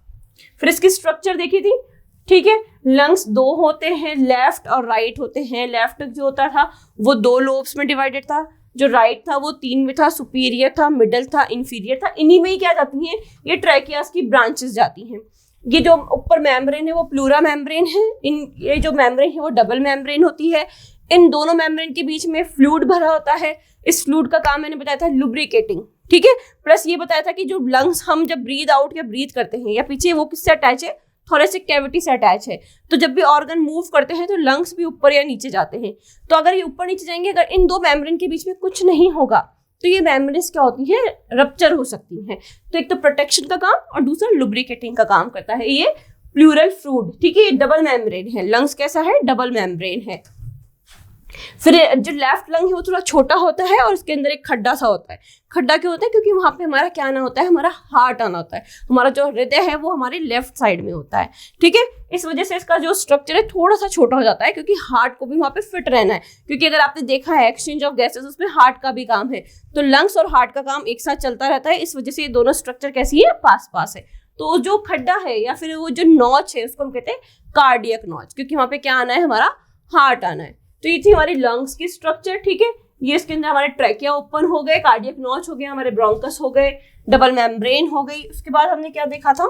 Speaker 1: फिर इसकी स्ट्रक्चर देखी थी, ठीक है। लंग्स 2 होते हैं, लेफ्ट और राइट होते हैं। लेफ्ट जो होता था वो 2 लोब्स में डिवाइडेड था, जो राइट था वो 3 में था, सुपीरियर था, मिडल था, इंफीरियर था। इन्हीं में ही क्या जाती हैं, ये ट्रैकियास की ब्रांचेस जाती हैं। ये जो ऊपर मेम्ब्रेन है वो प्लूरा मेम्ब्रेन है, ये जो मेम्ब्रेन है वो डबल मेम्ब्रेन होती है। इन दोनों मेम्ब्रेन के बीच में फ्लूइड भरा होता है। इस फ्लूइड का काम मैंने बताया था लुब्रिकेटिंग, ठीक है। प्लस ये बताया था कि जो लंग्स हम जब ब्रीद आउट या ब्रीद करते हैं या पीछे, वो किससे अटैच है, थोरेसिक कैविटी से अटैच है। तो जब भी ऑर्गन मूव करते हैं तो लंग्स भी ऊपर या नीचे जाते हैं। तो अगर ये ऊपर नीचे जाएंगे, अगर इन 2 मेम्ब्रेन के बीच में कुछ नहीं होगा तो ये मेम्ब्रेन्स क्या होती हैं, रप्चर हो सकती हैं। तो एक तो प्रोटेक्शन का काम और दूसरा लुब्रिकेटिंग का काम करता है ये प्लूरल फ्लूइड, ठीक है। ये डबल मेम्ब्रेन है, लंग्स कैसा है, डबल मेम्ब्रेन है। फिर जो लेफ्ट लंग है वो थोड़ा छोटा होता है और इसके अंदर एक खड्डा सा होता है। खड्डा क्यों होता है, क्योंकि वहां पे हमारा क्या आना होता है, हमारा हार्ट आना होता है। हमारा जो हृदय है वो हमारे लेफ्ट साइड में होता है, ठीक है। इस वजह से इसका जो स्ट्रक्चर है थोड़ा सा छोटा हो जाता है, क्योंकि हार्ट को भी वहां पे फिट रहना है। क्योंकि अगर आपने देखा है एक्सचेंज ऑफ गैसेस, उसमें हार्ट का भी काम है। तो लंग्स और हार्ट का काम एक साथ चलता रहता है, इस वजह से ये दोनों स्ट्रक्चर कैसी है, पास पास है। तो जो खड्डा है या फिर वो जो नॉच है उसको हम कहते हैं कार्डियक नॉच, क्योंकि वहां पे क्या आना है, हमारा हार्ट आना है। तो ये थी हमारी लंग्स की स्ट्रक्चर, ठीक है। ये इसके अंदर हमारे ट्रैकिया ओपन हो गए, कार्डियक नॉच हो गया, हमारे ब्रोंकस हो गए, डबल मेम्ब्रेन हो गई। उसके बाद हमने क्या देखा था,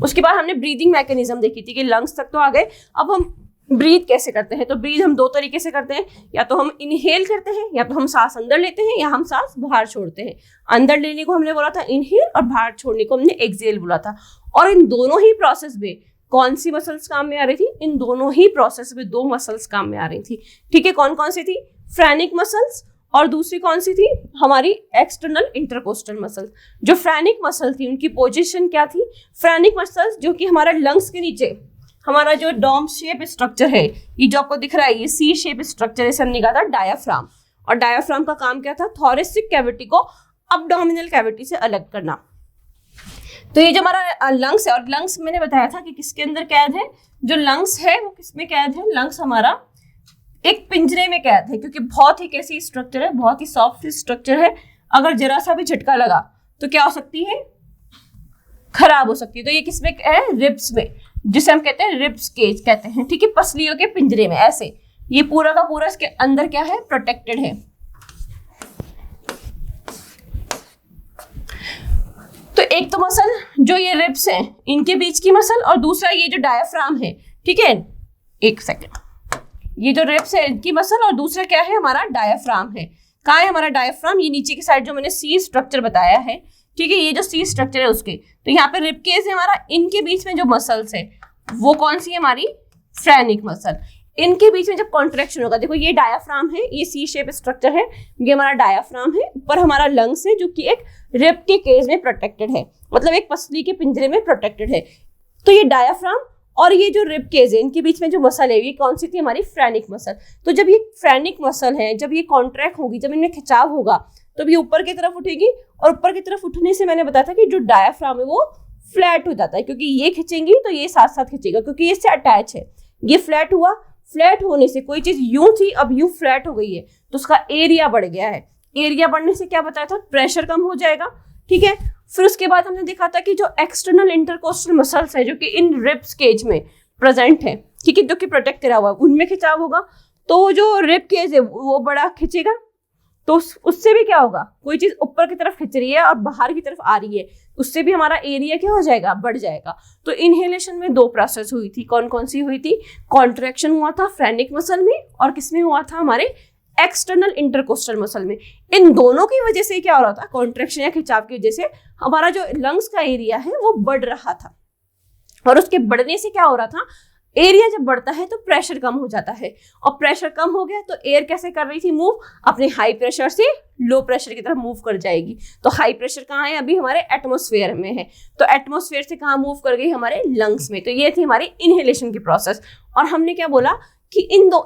Speaker 1: उसके बाद हमने ब्रीदिंग मैकेनिज्म देखी थी कि लंग्स तक तो आ गए। अब हम ब्रीथ कैसे करते हैं, तो ब्रीथ हम 2 तरीके से करते हैं, या तो हम इनहेल करते हैं, या तो हम सांस अंदर लेते हैं, या हम सांस बाहर छोड़ते हैं। अंदर लेने को हमने बोला था इनहेल और बाहर छोड़ने को हमने एक्सहेल बोला था। और इन दोनों ही प्रोसेस में कौन सी मसल्स काम में आ रही थी, इन दोनों ही प्रोसेस में 2 मसल्स काम में आ रही थी, ठीक है। कौन कौन सी थी, फ्रेनिक मसल्स, और दूसरी कौन सी थी, हमारी एक्सटर्नल इंटरकोस्टल मसल्स। जो फ्रेनिक मसल थी उनकी पोजीशन क्या थी, फ्रेनिक मसल्स जो कि हमारा लंग्स के नीचे, हमारा जो डोम शेप स्ट्रक्चर है, ये जो आपको दिख रहा है, ये C शेप स्ट्रक्चर, इसे हमने कहा था डायाफ्राम। और डायाफ्राम का काम क्या था, थोरेसिक कैविटी को अब्डोमिनल कैविटी से अलग करना। तो ये जो हमारा लंग्स है, और लंग्स मैंने बताया था कि किसके अंदर कैद है, जो लंग्स है वो किसमें कैद है, लंग्स हमारा एक पिंजरे में कैद है, क्योंकि बहुत ही कैसी स्ट्रक्चर है, बहुत ही सॉफ्ट स्ट्रक्चर है। अगर जरा सा भी झटका लगा तो क्या हो सकती है, खराब हो सकती है। तो ये किसमें है, रिब्स में, जिसे हम कहते हैं रिब्स केज कहते हैं, ठीक है, पसलियों के पिंजरे में। ऐसे ये पूरा का पूरा इसके अंदर क्या है, प्रोटेक्टेड है। तो एक तो मसल जो ये रिब्स हैं इनके बीच की मसल, और दूसरा ये जो डायाफ्राम है, ठीक है, एक सेकेंड, ये जो रिब्स है इनकी मसल, और दूसरा क्या है, हमारा डायाफ्राम है। कहाँ है हमारा डायाफ्राम, ये नीचे की साइड जो मैंने C स्ट्रक्चर बताया है, ठीक है, ये जो C स्ट्रक्चर है उसके, तो यहाँ पे रिब केज है हमारा, इनके बीच में जो मसल्स है वो कौन सी है, हमारी फ्रेनिक मसल। इनके बीच में जब कॉन्ट्रैक्शन होगा, देखो ये डायाफ्राम है, ये C शेप स्ट्रक्चर है, ये हमारा डायाफ्राम है, ऊपर हमारा लंग्स है जो कि एक रिब के केज में प्रोटेक्टेड है, मतलब एक पसली के पिंजरे में प्रोटेक्टेड है। तो ये डायाफ्राम और ये जो रिब केज है इनके बीच में जो मसल है ये कौन सी थी, हमारी फ्रेनिक मसल। तो जब ये फ्रेनिक मसल है, जब ये कॉन्ट्रैक्ट होगी, जब इनमें खिंचाव होगा, तो ये ऊपर की तरफ उठेगी, और ऊपर की तरफ उठने से मैंने बताया था कि जो डायफ्राम है वो फ्लैट हो जाता है, क्योंकि ये खिंचेंगी तो ये साथ साथ खिंचेगा, क्योंकि इससे अटैच है। ये फ्लैट हुआ, फ्लैट होने से कोई चीज यूं थी अब यूं फ्लैट हो गई है, तो उसका एरिया बढ़ गया है। एरिया बढ़ने से क्या बताया था, प्रेशर कम हो जाएगा, ठीक है। फिर उसके बाद हमने देखा था कि जो एक्सटर्नल इंटरकोस्टल मसल्स है जो कि इन रिब्स केज में प्रेजेंट है, ठीक है, जो कि प्रोटेक्ट करा हुआ है, उनमें खिंचाव होगा, तो जो रिब केज है वो बड़ा खिंचेगा, तो उससे भी क्या होगा, कोई चीज ऊपर की तरफ खिंच रही है और बाहर की तरफ आ रही है, उससे भी हमारा एरिया क्या हो जाएगा, बढ़ जाएगा। तो इनहेलेशन में दो प्रोसेस हुई थी, कौन कौन सी हुई थी, कॉन्ट्रैक्शन हुआ था फ्रेनिक मसल में, और किसमें हुआ था, हमारे एक्सटर्नल इंटरकोस्टल मसल में। इन दोनों की वजह से क्या हो रहा था, कॉन्ट्रैक्शन या खिंचाव की वजह से हमारा जो लंग्स का एरिया है वो बढ़ रहा था, और उसके बढ़ने से क्या हो रहा था, एरिया जब बढ़ता है तो प्रेशर कम हो जाता है, और प्रेशर कम हो गया तो एयर कैसे कर रही थी मूव, अपने हाई प्रेशर से लो प्रेशर की तरफ मूव कर जाएगी। तो हाई प्रेशर कहाँ है, अभी हमारे एटमॉस्फेयर में है, तो एटमॉस्फेयर से कहाँ मूव कर गई, हमारे लंग्स में। तो ये थी हमारी इनहेलेशन की प्रोसेस। और हमने क्या बोला कि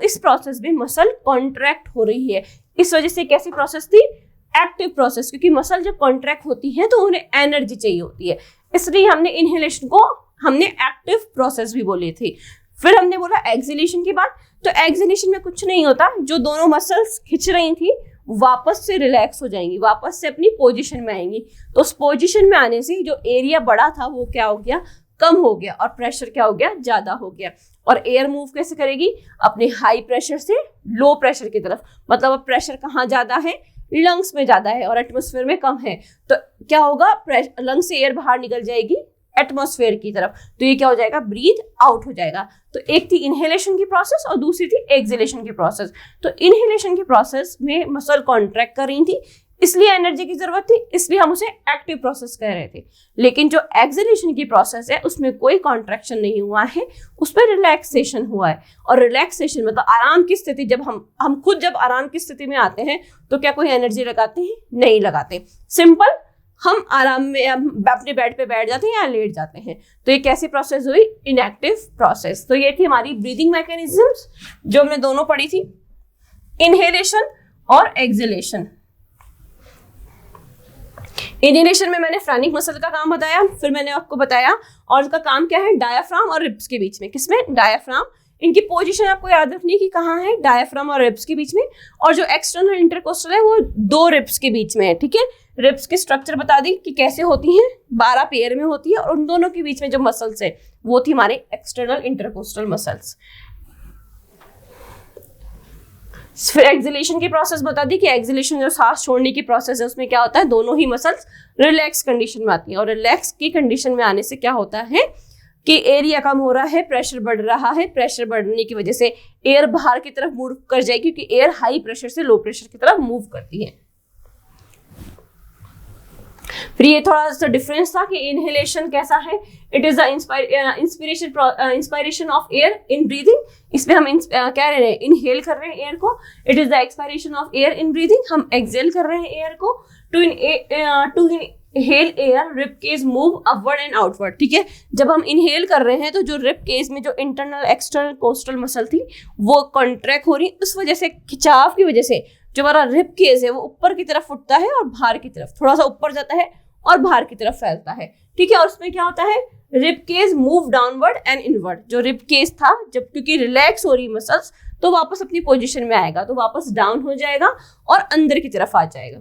Speaker 1: इस प्रोसेस में मसल कॉन्ट्रैक्ट हो रही है, इस वजह से कैसी प्रोसेस थी, एक्टिव प्रोसेस, क्योंकि मसल जब कॉन्ट्रैक्ट होती है तो उन्हें एनर्जी चाहिए होती है, इसलिए हमने इनहेलेशन को हमने एक्टिव प्रोसेस भी बोली थी। फिर हमने बोला एक्सहेलेशन की बात, तो एक्सहेलेशन में कुछ नहीं होता, जो दोनों मसल्स खिंच रही थी वापस से रिलैक्स हो जाएंगी, वापस से अपनी पोजीशन में आएंगी। तो उस पोजीशन में आने से जो एरिया बढ़ा था वो क्या हो गया, कम हो गया, और प्रेशर क्या हो गया, ज्यादा हो गया। और एयर मूव कैसे करेगी, अपने हाई प्रेशर से लो प्रेशर की तरफ, मतलब अब प्रेशर कहाँ ज्यादा है, लंग्स में ज्यादा है और एटमॉस्फेयर में कम है, तो क्या होगा, लंग्स से एयर बाहर निकल जाएगी एटमॉस्फेयर की तरफ, तो ये क्या हो जाएगा, ब्रीथ आउट हो जाएगा। तो एक थी इनहेलेशन की प्रोसेस और दूसरी थी एक्सहेलेशन की प्रोसेस। तो इनहेलेशन की प्रोसेस में मसल कॉन्ट्रैक्ट कर रही थी, इसलिए एनर्जी की जरूरत थी, इसलिए हम उसे एक्टिव प्रोसेस कह रहे थे। लेकिन जो एक्सहेलेशन की प्रोसेस है उसमें कोई कॉन्ट्रैक्शन नहीं हुआ है, उसमें रिलैक्सेशन हुआ है। और रिलैक्सेशन मतलब आराम की स्थिति, जब हम खुद जब आराम की स्थिति में आते हैं तो क्या कोई एनर्जी लगाते हैं, नहीं लगाते, सिंपल हम आराम में अपने बेड पे बैठ जाते हैं या लेट जाते हैं। तो ये कैसी प्रोसेस हुई, इनएक्टिव प्रोसेस। तो ये थी हमारी ब्रीदिंग मैकेनिज्म्स जो हमने दोनों पढ़ी थी, इनहेलेशन और एक्सहेलेशन। इनहेलेशन में मैंने फ्रेनिक मसल का काम बताया, फिर मैंने आपको बताया और उसका काम क्या है, डायाफ्राम और रिब्स के बीच में, किसमें, डायाफ्राम, इनकी पोजीशन आपको याद रखनी है कि कहाँ है, डायाफ्राम और रिब्स के बीच में। और जो एक्सटर्नल इंटरकोस्टल है वो दो रिब्स के बीच में है, ठीक है। रिब्स की स्ट्रक्चर बता दी कि कैसे होती हैं, 12 पेयर में होती है, और उन दोनों के बीच में जो मसल्स है वो थी हमारे एक्सटर्नल इंटरकोस्टल मसल्स। फिर एक्सहेलेशन की प्रोसेस बता दी कि एक्सहेलेशन जो सांस छोड़ने की प्रोसेस है उसमें क्या होता है, दोनों ही मसल्स रिलैक्स कंडीशन में आती हैं, और रिलैक्स की कंडीशन में आने से क्या होता है कि एरिया कम हो रहा है, प्रेशर बढ़ रहा है, प्रेशर बढ़ने की वजह से एयर बाहर की तरफ मूव कर जाएगी, क्योंकि एयर हाई प्रेशर से लो प्रेशर की तरफ मूव करती है। फिर ये थोड़ा सा डिफरेंस था कि इनहेलेशन कैसा है, it is the inspiration of air in breathing, इसमें हम क्या रहे हैं, इनहेल कर रहे हैं एयर को, it is the expiration of air in breathing, हम एक्सहेल कर रहे हैं एयर को, to inhale air rib cage move upward and outward, ठीक है। जब हम इनहेल कर रहे हैं तो जो रिब केज में जो इंटरनल एक्सटर्नल कोस्टल मसल थी वो कॉन्ट्रैक्ट हो रही, उस वजह से खिंचाव की वजह से जो हमारा रिब केज है वो ऊपर की तरफ उठता है और बाहर की तरफ थोड़ा सा ऊपर जाता है और बाहर की तरफ फैलता है, ठीक है। और उसमें क्या होता है, rib cage move downward and inward, जो रिब केज था जब क्योंकि रिलैक्स हो रही मसल्स तो वापस अपनी पोजीशन में आएगा, तो वापस डाउन हो जाएगा और अंदर की तरफ आ जाएगा।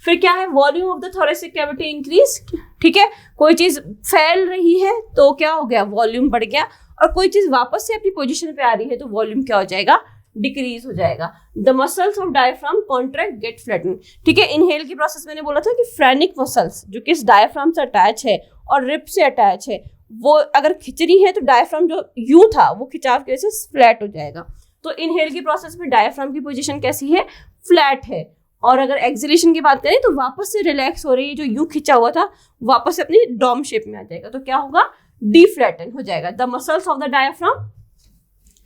Speaker 1: फिर क्या है, volume of the thoracic cavity increase, ठीक है, कोई चीज फैल रही है तो क्या हो गया, वॉल्यूम बढ़ गया, और कोई चीज वापस से अपनी पोजीशन पे आ रही है तो वॉल्यूम क्या हो जाएगा, डिक्रीज हो जाएगा। The muscles of diaphragm contract get flatten, ठीक है। इनहेल की प्रोसेस मैंने बोला था कि फ्रेनिक मसल्स जो कि इस डायफ्राम से अटैच है और रिब से अटैच है, वो अगर खिंच रही है तो डायफ्राम जो यू था वो खिंचाव की वजह से फ्लैट हो जाएगा। तो इनहेल की प्रोसेस में डायफ्राम की पोजीशन कैसी है, फ्लैट है। और अगर एक्सहेलेशन की बात करें तो वापस से रिलैक्स हो रही है, जो यू खिंचा हुआ था वापस से अपनी डॉम शेप में आ जाएगा, तो क्या होगा, डिफ्लैटन हो जाएगा। The muscles of the diaphragm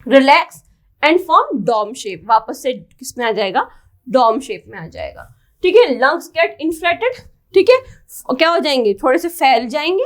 Speaker 1: relax and form dome shape, वापस से किस में आ जाएगा, डॉम शेप में आ जाएगा, ठीक है। लंग्स गेट इन्फ्लेटेड, ठीक है, क्या हो जाएंगे, थोड़े से फैल जाएंगे,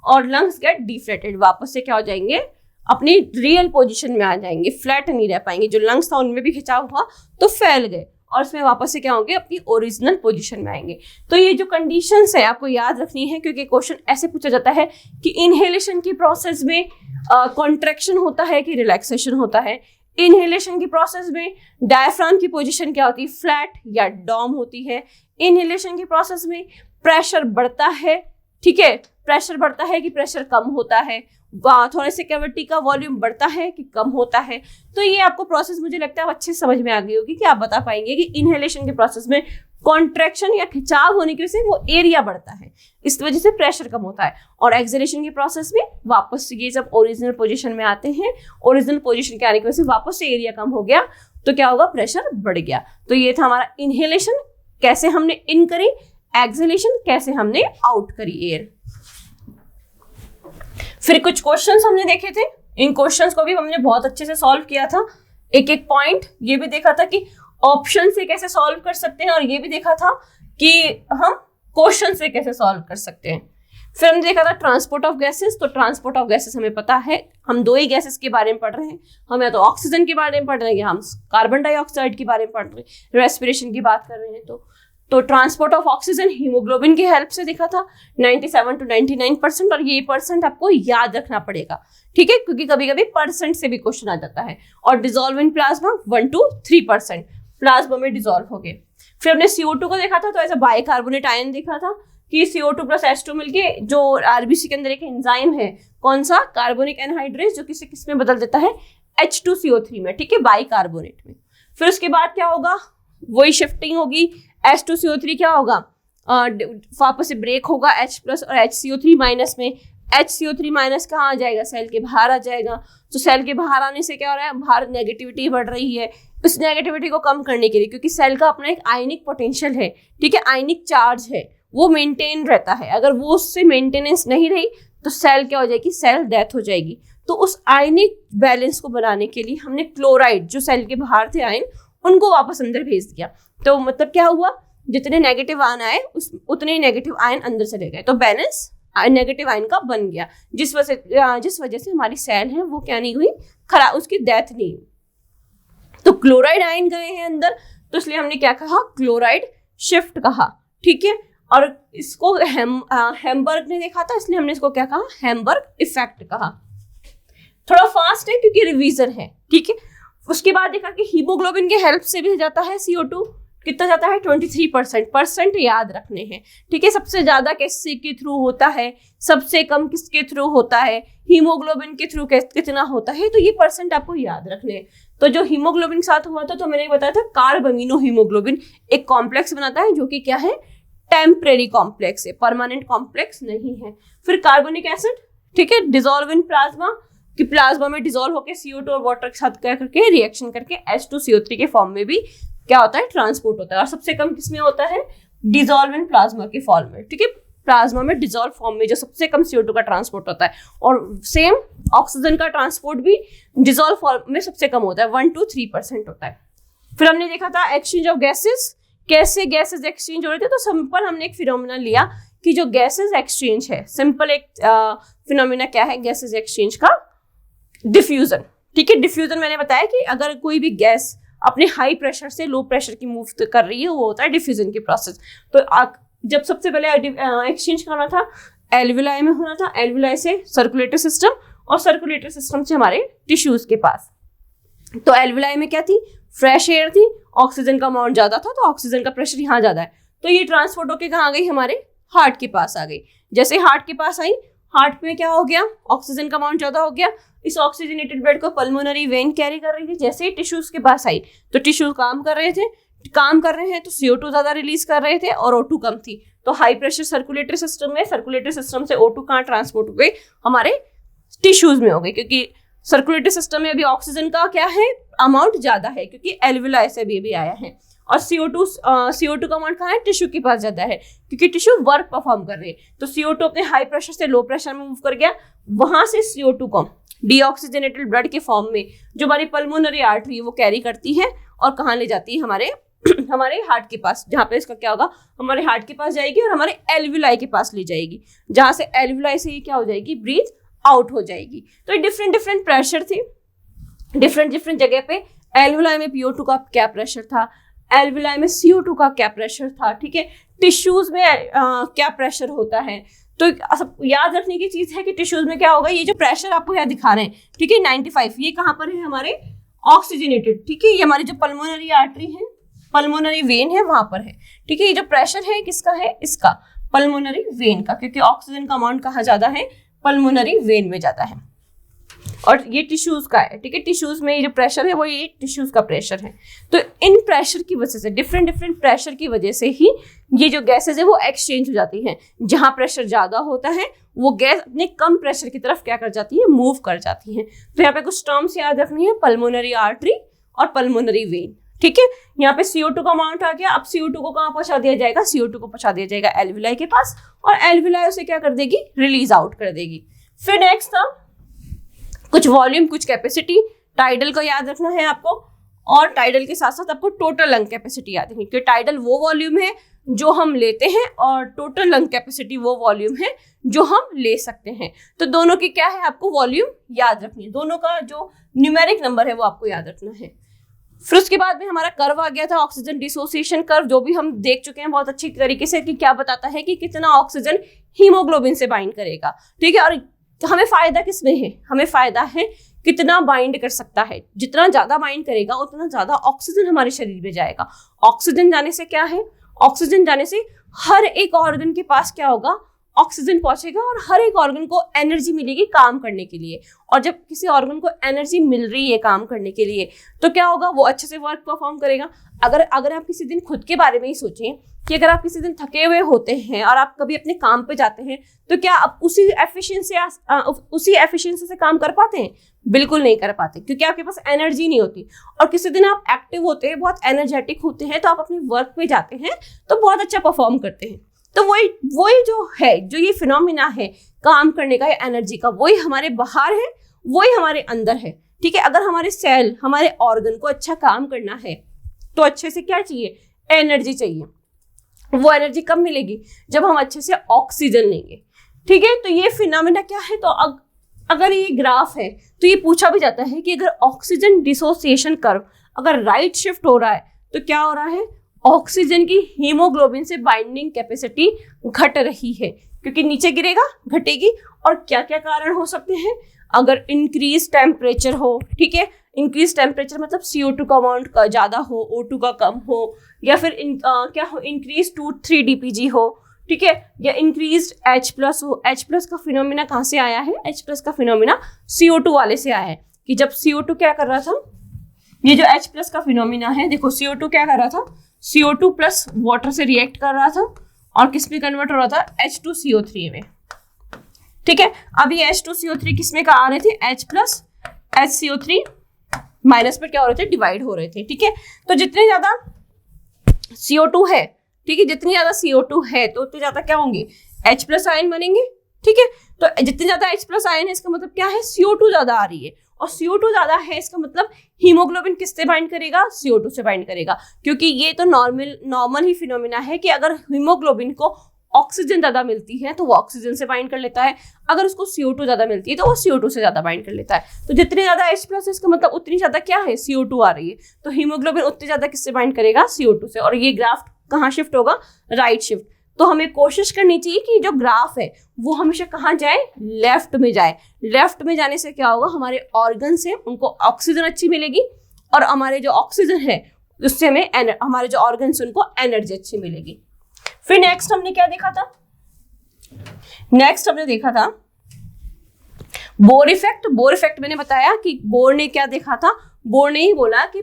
Speaker 1: और लंग्स गेट डिफ्लेटेड, वापस से क्या हो जाएंगे, अपनी रियल पोजीशन में आ जाएंगे, फ्लैट नहीं रह पाएंगे, जो लंग्स था उनमें भी खिंचाव हुआ तो फैल गए और इसमें वापस से क्या होंगे, अपनी ओरिजिनल पोजीशन में आएंगे। तो ये जो कंडीशंस है आपको याद रखनी है, क्योंकि क्वेश्चन ऐसे पूछा जाता है कि इनहेलेशन की प्रोसेस में कॉन्ट्रैक्शन होता है कि रिलैक्सेशन होता है। इनहेलेशन की प्रोसेस में डायफ्राम की पोजीशन क्या होती है, फ्लैट या डॉम होती है। इनहेलेशन की प्रोसेस में प्रेशर बढ़ता है, ठीक है, प्रेशर बढ़ता है कि प्रेशर कम होता है, थोड़े से कैविटी का वॉल्यूम बढ़ता है कि कम होता है। तो ये आपको प्रोसेस मुझे लगता है अच्छे से समझ में आ गई होगी कि आप बता पाएंगे कि इनहेलेशन के प्रोसेस में कॉन्ट्रैक्शन या खिंचाव होने की वजह से वो एरिया बढ़ता है, इस वजह से प्रेशर कम होता है। और एक्सहेलेशन के प्रोसेस में वापस ये जब ओरिजिनल पोजीशन में आते हैं, ओरिजिनल पोजीशन के आने की वजह से वापस से एरिया कम हो गया तो क्या होगा, प्रेशर बढ़ गया। तो ये था हमारा इनहेलेशन, कैसे हमने इन करी, एक्सहेलेशन कैसे हमने आउट करी एयर। फिर कुछ क्वेश्चंस हमने देखे थे, इन क्वेश्चंस को भी हमने बहुत अच्छे से सॉल्व किया था, एक एक पॉइंट ये भी देखा था कि ऑप्शन से कैसे सॉल्व कर सकते हैं, और ये भी देखा था कि हम क्वेश्चन से कैसे सॉल्व कर सकते हैं। फिर हमने देखा था ट्रांसपोर्ट ऑफ गैसेस। तो ट्रांसपोर्ट ऑफ गैसेस हमें पता है, हम दो ही गैसेस के बारे में पढ़ रहे हैं, हम या तो ऑक्सीजन के बारे में पढ़ रहे हैं या हम कार्बन डाइऑक्साइड के बारे में पढ़ रहे हैं, रेस्पिरेशन की बात कर रहे हैं। तो ट्रांसपोर्ट ऑफ ऑक्सीजन हीमोग्लोबिन की हेल्प से देखा था 97 to 99%, और ये परसेंट आपको याद रखना पड़ेगा, ठीक है, क्योंकि कभी कभी परसेंट से भी क्वेश्चन आ जाता है। और dissolve in plasma 1 to 3% plasma में डिसॉल्व हो गए। फिर हमने CO2 को देखा था, तो ऐसा बाइकार्बोनेट आयन देखा था कि CO2 प्लस H2 मिलके जो RBC के अंदर एक एंजाइम है, कौन सा, कार्बोनिक एनहाइड्रेज, जो किसी किस में बदल देता है, H2CO3 में, ठीक है, बाइकार्बोनेट में। फिर उसके बाद क्या होगा, वही शिफ्टिंग होगी, H2CO3 क्या होगा, वापस से ब्रेक होगा H प्लस और HCO3 माइनस में। HCO3 माइनस कहाँ आ जाएगा, सेल के बाहर आ जाएगा। तो सेल के बाहर आने से क्या हो रहा है, बाहर नेगेटिविटी बढ़ रही है। उस नेगेटिविटी को कम करने के लिए, क्योंकि सेल का अपना एक आयनिक पोटेंशियल है, ठीक है, आयनिक चार्ज है, वो मेंटेन रहता है। अगर वो उससे मेंटेनेंस नहीं रही तो सेल क्या हो जाएगी, सेल डेथ हो जाएगी। तो उस आयनिक बैलेंस को बनाने के लिए हमने क्लोराइड, जो सेल के बाहर थे आयन, उनको वापस अंदर भेज दिया। तो मतलब क्या हुआ, जितने नेगेटिव आयन आए उतने ही नेगेटिव आयन अंदर चले गए, तो बैलेंस नेगेटिव आयन का बन गया, जिस वजह से हमारी सेल है वो क्या नहीं हुई, खराब, उसकी डेथ नहीं हुई। तो क्लोराइड आयन गए हैं अंदर, तो इसलिए हमने क्या कहा, क्लोराइड शिफ्ट कहा, ठीक है। और इसको हैम्बर्ग ने देखा था, इसलिए हमने इसको क्या कहा, हैम्बर्ग इफेक्ट कहा। थोड़ा फास्ट है क्योंकि रिवीजन है, ठीक है। उसके बाद देखा कि हीमोग्लोबिन की हेल्प से भी जाता है CO2, कितना जाता है, 23%। परसेंट याद रखने हैं, ठीक है। सबसे ज्यादा किसके के थ्रू होता है, सबसे कम किसके थ्रू होता है, हीमोग्लोबिन के थ्रू कितना होता है, तो ये परसेंट आपको याद रखने हैं। तो जो हीमोग्लोबिन के साथ हुआ था, तो मैंने बताया था कार्ब अमीनो हीमोग्लोबिन एक कॉम्प्लेक्स बनाता है, जो कि क्या है, टेम्परेरी कॉम्प्लेक्स है, परमानेंट कॉम्प्लेक्स नहीं है। फिर कार्बोनिक एसिड, ठीक है, डिसॉल्व इन प्लाज्मा, कि प्लाज्मा में डिसॉल्व होकर CO2 और वाटर के साथ क्या करके रिएक्शन करके H2CO3 के फॉर्म में भी क्या होता है, ट्रांसपोर्ट होता है। और सबसे कम किसमें होता है, डिसॉल्व इन प्लाज्मा के फॉर्म में, ठीक है, प्लाज्मा में डिसॉल्व फॉर्म में जो सबसे कम CO2 का ट्रांसपोर्ट होता है। और सेम ऑक्सीजन का ट्रांसपोर्ट भी डिसॉल्व फॉर्म में सबसे कम होता है, 1 to 3% होता है। फिर हमने देखा था एक्सचेंज ऑफ गैसेस, कैसे गैसेस एक्सचेंज हो रहे थे। तो सिंपल हमने एक फिनोमिना लिया कि जो गैसेस एक्सचेंज है, सिंपल एक फिनोमिना क्या है गैसेस एक्सचेंज का, डिफ्यूजन, ठीक है। डिफ्यूजन मैंने बताया कि अगर कोई भी गैस अपने हाई प्रेशर से लो प्रेशर की मूव कर रही है, वो होता है डिफ्यूजन की प्रोसेस। तो जब सबसे पहले एक्सचेंज करना था, एल्विलाई में होना था, एल्विलाई से सर्कुलेटरी सिस्टम, और सर्कुलेटरी सिस्टम से हमारे टिश्यूज के पास। तो एल्विलाई में क्या थी, फ्रेश एयर थी, ऑक्सीजन का अमाउंट ज्यादा था, तो ऑक्सीजन का प्रेशर यहाँ ज्यादा है, तो ये ट्रांसपोर्ट होकर कहाँ आ गई, हमारे हार्ट के पास आ गई। जैसे हार्ट के पास आई, हार्ट में क्या हो गया, ऑक्सीजन का अमाउंट ज्यादा हो गया, इस ऑक्सीजनेटेड ब्लड को पल्मोनरी वेन कैरी कर रही थी। जैसे ही टिश्यूज के पास आई, तो टिश्यू काम कर रहे हैं, तो CO2 ज्यादा रिलीज कर रहे थे और O2 कम थी। तो हाई प्रेशर सर्कुलेटरी सिस्टम में, सर्कुलेटरी सिस्टम से O2 कहाँ ट्रांसपोर्ट हो गई, हमारे टिश्यूज में हो गई, क्योंकि सर्कुलेटरी सिस्टम में अभी ऑक्सीजन का क्या है, अमाउंट ज्यादा है, क्योंकि एल्विलाई से भी आया है। और CO2 का अमाउंट कहाँ है, टिश्यू के पास ज्यादा है, क्योंकि टिश्यू वर्क परफॉर्म कर रही है। तो CO2 अपने हाई प्रेशर से लो प्रेशर में मूव कर गया, वहां से CO2 को डीऑक्सीजनेटेड ब्लड के फॉर्म में जो हमारी पल्मोनरी आर्टरी है वो कैरी करती है, और कहाँ ले जाती है, हमारे हार्ट के पास, जहाँ पे इसका क्या होगा, हमारे हार्ट के पास जाएगी और हमारे एल्विलाई के पास ले जाएगी, जहाँ से एल्विलाई से ये क्या हो जाएगी, ब्रीथ आउट हो जाएगी। तो ये डिफरेंट डिफरेंट प्रेशर थे डिफरेंट डिफरेंट जगह पे। एल्वुलाई में PO2 का क्या प्रेशर था, एल्वुलाई में CO2 का क्या प्रेशर था, ठीक है। टिश्यूज में क्या प्रेशर होता है, तो सब याद रखने की चीज है कि टिश्यूज में क्या होगा। ये जो प्रेशर आपको यहाँ दिखा रहे हैं, ठीक है, 95, ये कहाँ पर है, हमारे ऑक्सीजनेटेड, ठीक है, ये हमारी जो पल्मोनरी आर्टरी है, पल्मोनरी वेन है, वहां पर है, ठीक है। ये जो प्रेशर है किसका है, इसका पल्मोनरी वेन का, क्योंकि ऑक्सीजन का अमाउंट कहाँ ज्यादा है, पल्मोनरी वेन में ज्यादा है। और ये टिश्यूज का है, ठीक है, टिश्यूज में ये जो प्रेशर है वो ये टिश्यूज का प्रेशर है। तो इन प्रेशर की वजह से, डिफरेंट डिफरेंट प्रेशर की वजह से ही ये जो गैसेज है वो एक्सचेंज हो जाती हैं। जहां प्रेशर ज्यादा होता है वो गैस अपने कम प्रेशर की तरफ क्या कर जाती है, मूव कर जाती है। तो यहाँ पे कुछ टर्म्स याद रखनी है, पल्मोनरी आर्टरी और पल्मोनरी वेन, ठीक है। यहाँ पे CO2 का अमाउंट आ गया। अब CO2 को कहाँ पहुंचा दिया जाएगा, CO2 को पहुंचा दिया जाएगा एल्वुलाई के पास, और एल्वुलाई उसे क्या कर देगी, रिलीज आउट कर देगी। फिर नेक्स्ट था कुछ वॉल्यूम, कुछ कैपेसिटी। टाइडल को याद रखना है आपको, और टाइडल के साथ साथ आपको टोटल लंग कैपेसिटी याद रखनी, क्योंकि टाइडल वो वॉल्यूम है जो हम लेते हैं और टोटल लंग कैपेसिटी वो वॉल्यूम है जो हम ले सकते हैं। तो दोनों की क्या है, आपको वॉल्यूम याद रखनी है, दोनों का जो न्यूमेरिक नंबर है वो आपको याद रखना है। फिर उसके बाद में हमारा कर्व आ गया था, ऑक्सीजन डिसोसिएशन कर्व, जो भी हम देख चुके हैं बहुत अच्छी तरीके से, कि क्या बताता है कि कितना ऑक्सीजन हीमोग्लोबिन से बाइंड करेगा, ठीक है। और हमें फायदा किसमें है, हमें फायदा है कितना बाइंड कर सकता है। जितना ज्यादा बाइंड करेगा उतना ज्यादा ऑक्सीजन हमारे शरीर में जाएगा। ऑक्सीजन जाने से क्या है, ऑक्सीजन जाने से हर एक ऑर्गन के पास क्या होगा, ऑक्सीजन पहुंचेगा, और हर एक ऑर्गन को एनर्जी मिलेगी काम करने के लिए। और जब किसी ऑर्गन को एनर्जी मिल रही है काम करने के लिए, तो क्या होगा, वो अच्छे से वर्क परफॉर्म करेगा। अगर आप किसी दिन खुद के बारे में ही सोचें कि अगर आप किसी दिन थके हुए होते हैं और आप कभी अपने काम पे जाते हैं, तो क्या आप उसी एफिशिएंसी से काम कर पाते हैं? बिल्कुल नहीं कर पाते, क्योंकि आपके पास एनर्जी नहीं होती। और किसी दिन आप एक्टिव होते हैं, बहुत एनर्जेटिक होते हैं, तो आप अपने वर्क पे जाते हैं तो बहुत अच्छा परफॉर्म करते हैं। तो वही जो है, जो ये फिनोमिना है काम करने का या एनर्जी का, वही हमारे बाहर है, वही हमारे अंदर है, ठीक है। अगर हमारे सेल, हमारे ऑर्गन को अच्छा काम करना है तो अच्छे से क्या चाहिए, एनर्जी चाहिए। वो एनर्जी कब मिलेगी, जब हम अच्छे से ऑक्सीजन लेंगे, ठीक है। तो ये फिनोमिना क्या है, तो अगर ये ग्राफ है तो ये पूछा भी जाता है कि अगर ऑक्सीजन डिसोसिएशन कर्व अगर राइट शिफ्ट हो रहा है तो क्या हो रहा है, ऑक्सीजन की हीमोग्लोबिन से बाइंडिंग कैपेसिटी घट रही है, क्योंकि नीचे गिरेगा, घटेगी। और क्या क्या कारण हो सकते हैं, अगर इंक्रीज टेम्परेचर हो, ठीक है, इंक्रीज टेम्परेचर मतलब CO2 का अमाउंट का ज़्यादा हो, O2 का कम हो, या फिर क्या हो, इंक्रीज 2-3 DPG हो, ठीक है, या इंक्रीज H+ हो। H+ का फिनोमिना कहाँ से आया है, H+ का फिनोमिना CO2 वाले से आया है, कि जब CO2 क्या कर रहा था, ये जो H+ का फिनोमिना है, देखो CO2 क्या कर रहा था, CO2 प्लस वाटर से रिएक्ट कर रहा था और किस में कन्वर्ट हो रहा था, H2CO3 में, ठीक है। अब ये H2CO3 किस में का आ रहे थे, H+ HCO3 माइनस पर क्या हो रहे थे, डिवाइड हो रहे थे, ठीक है। तो जितने ज्यादा CO2 है, ठीक है, जितनी ज्यादा CO2 है तो उतने ज्यादा क्या होंगे, H+ आयन बनेंगे, ठीक है। तो जितने ज्यादा H+ आयन है इसका मतलब क्या है, CO2 ज्यादा आ रही है, और CO2 ज्यादा है इसका मतलब हीमोग्लोबिन किससे बाइंड करेगा, CO2 से बाइंड करेगा। क्योंकि ये तो नॉर्मल ही फिनोमिना है कि अगर हीमोग्लोबिन को ऑक्सीजन ज्यादा मिलती है तो वो ऑक्सीजन से बाइंड कर लेता है, अगर उसको CO2 ज्यादा मिलती है तो वो CO2 से ज्यादा बाइंड कर लेता है। तो जितने ज्यादा H+ है इसका मतलब उतनी ज्यादा क्या है, CO2 आ रही है, तो हीमोग्लोबिन उतनी ज्यादा किससे बाइंड करेगा, CO2 से। और ये ग्राफ कहाँ शिफ्ट होगा, राइट शिफ्ट। तो हमें कोशिश करनी चाहिए कि जो ग्राफ है वो हमेशा कहाँ जाए, लेफ्ट में जाए। लेफ्ट में जाने से क्या होगा, हमारे ऑर्गन से उनको ऑक्सीजन अच्छी मिलेगी, और हमारे जो ऑक्सीजन है उससे हमें हमारे जो ऑर्गन से उनको एनर्जी अच्छी मिलेगी। फिर नेक्स्ट हमने क्या देखा था, नेक्स्ट हमने देखा था बोर इफेक्ट। बोर इफेक्ट मैंने बताया कि बोर ने क्या देखा था, बोर ने ही बोला कि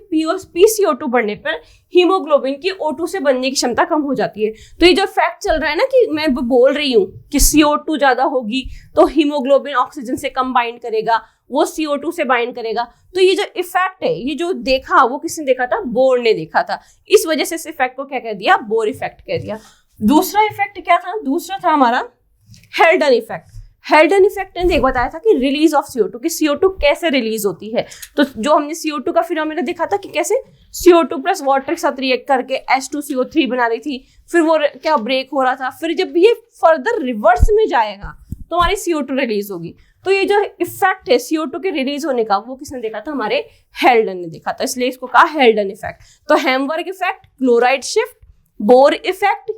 Speaker 1: PCO2 बढ़ने पर हीमोग्लोबिन की O2 से बनने की क्षमता कम हो जाती है। तो ये जो फैक्ट चल रहा है ना कि मैं बोल रही हूँ कि CO2 ज्यादा होगी तो हीमोग्लोबिन ऑक्सीजन से कम बाइंड करेगा, वो CO2 से बाइंड करेगा। तो ये जो इफेक्ट है, ये जो देखा वो किसने देखा था, बोर ने देखा था। इस वजह से इस इफेक्ट को क्या कह दिया, बोर इफेक्ट कह दिया। दूसरा इफेक्ट क्या था, दूसरा था हमारा हेल्डन इफेक्ट। हेल्डन इफेक्ट ने बताया था कि रिलीज ऑफ CO2, कि CO2 कैसे रिलीज होती है। तो जो हमने CO2 का फिनोमेना देखा था कि कैसे CO2 प्लस वाटर के साथ रिएक्ट करके H2CO3 बना रही थी, फिर वो क्या ब्रेक हो रहा था, फिर जब ये फर्दर रिवर्स में जाएगा तो हमारी CO2 रिलीज होगी। तो ये जो इफेक्ट है CO2 के रिलीज होने का, वो किसने देखा था? हमारे हेल्डन ने देखा था, इसलिए इसको कहा हेल्डन इफेक्ट। तो Hamburg effect, chloride shift, Bohr effect,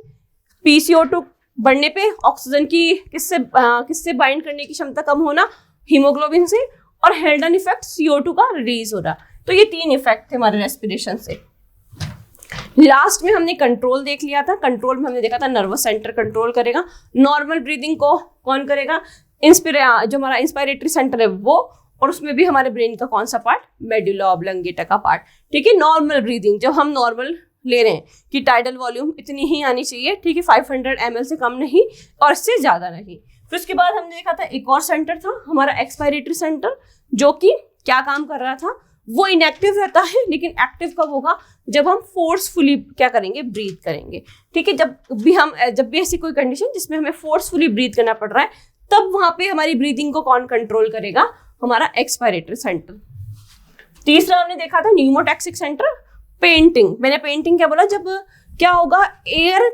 Speaker 1: PCO2 बढ़ने पे ऑक्सीजन की किससे बाइंड करने की क्षमता कम होना, हीमोग्लोबिन से, और हेल्डन इफेक्ट CO2 का रिलीज हो रहा। तो ये 3 इफेक्ट थे हमारे रेस्पिरेशन से। लास्ट में हमने कंट्रोल देख लिया था। कंट्रोल में हमने देखा था नर्वस सेंटर कंट्रोल करेगा, नॉर्मल ब्रीदिंग को कौन करेगा? जो हमारा इंस्पायरेटरी सेंटर है वो, और उसमें भी हमारे ब्रेन का कौन सा पार्ट? मेडुला ऑब्लंगेटा का पार्ट, ठीक है। नॉर्मल ब्रीदिंग जब हम नॉर्मल ले रहे हैं कि टाइडल वॉल्यूम इतनी ही आनी चाहिए, ठीक है, 500 ml से कम नहीं और इससे ज्यादा नहीं। फिर उसके बाद हमने देखा था एक और सेंटर था हमारा एक्सपायरेटरी सेंटर, जो कि क्या काम कर रहा था? वो इनएक्टिव रहता है, लेकिन एक्टिव कब होगा? जब हम फोर्सफुली क्या करेंगे? ब्रीथ करेंगे, ठीक है। जब भी ऐसी कोई कंडीशन जिसमें हमें फोर्सफुली ब्रीथ करना पड़ रहा है, तब वहां पे हमारी ब्रीदिंग को कौन कंट्रोल करेगा? हमारा एक्सपायरेटरी सेंटर। तीसरा हमने देखा था न्यूमोटैक्सिक सेंटर, पेंटिंग। मैंने पेंटिंग क्या बोला? जब क्या होगा, एयर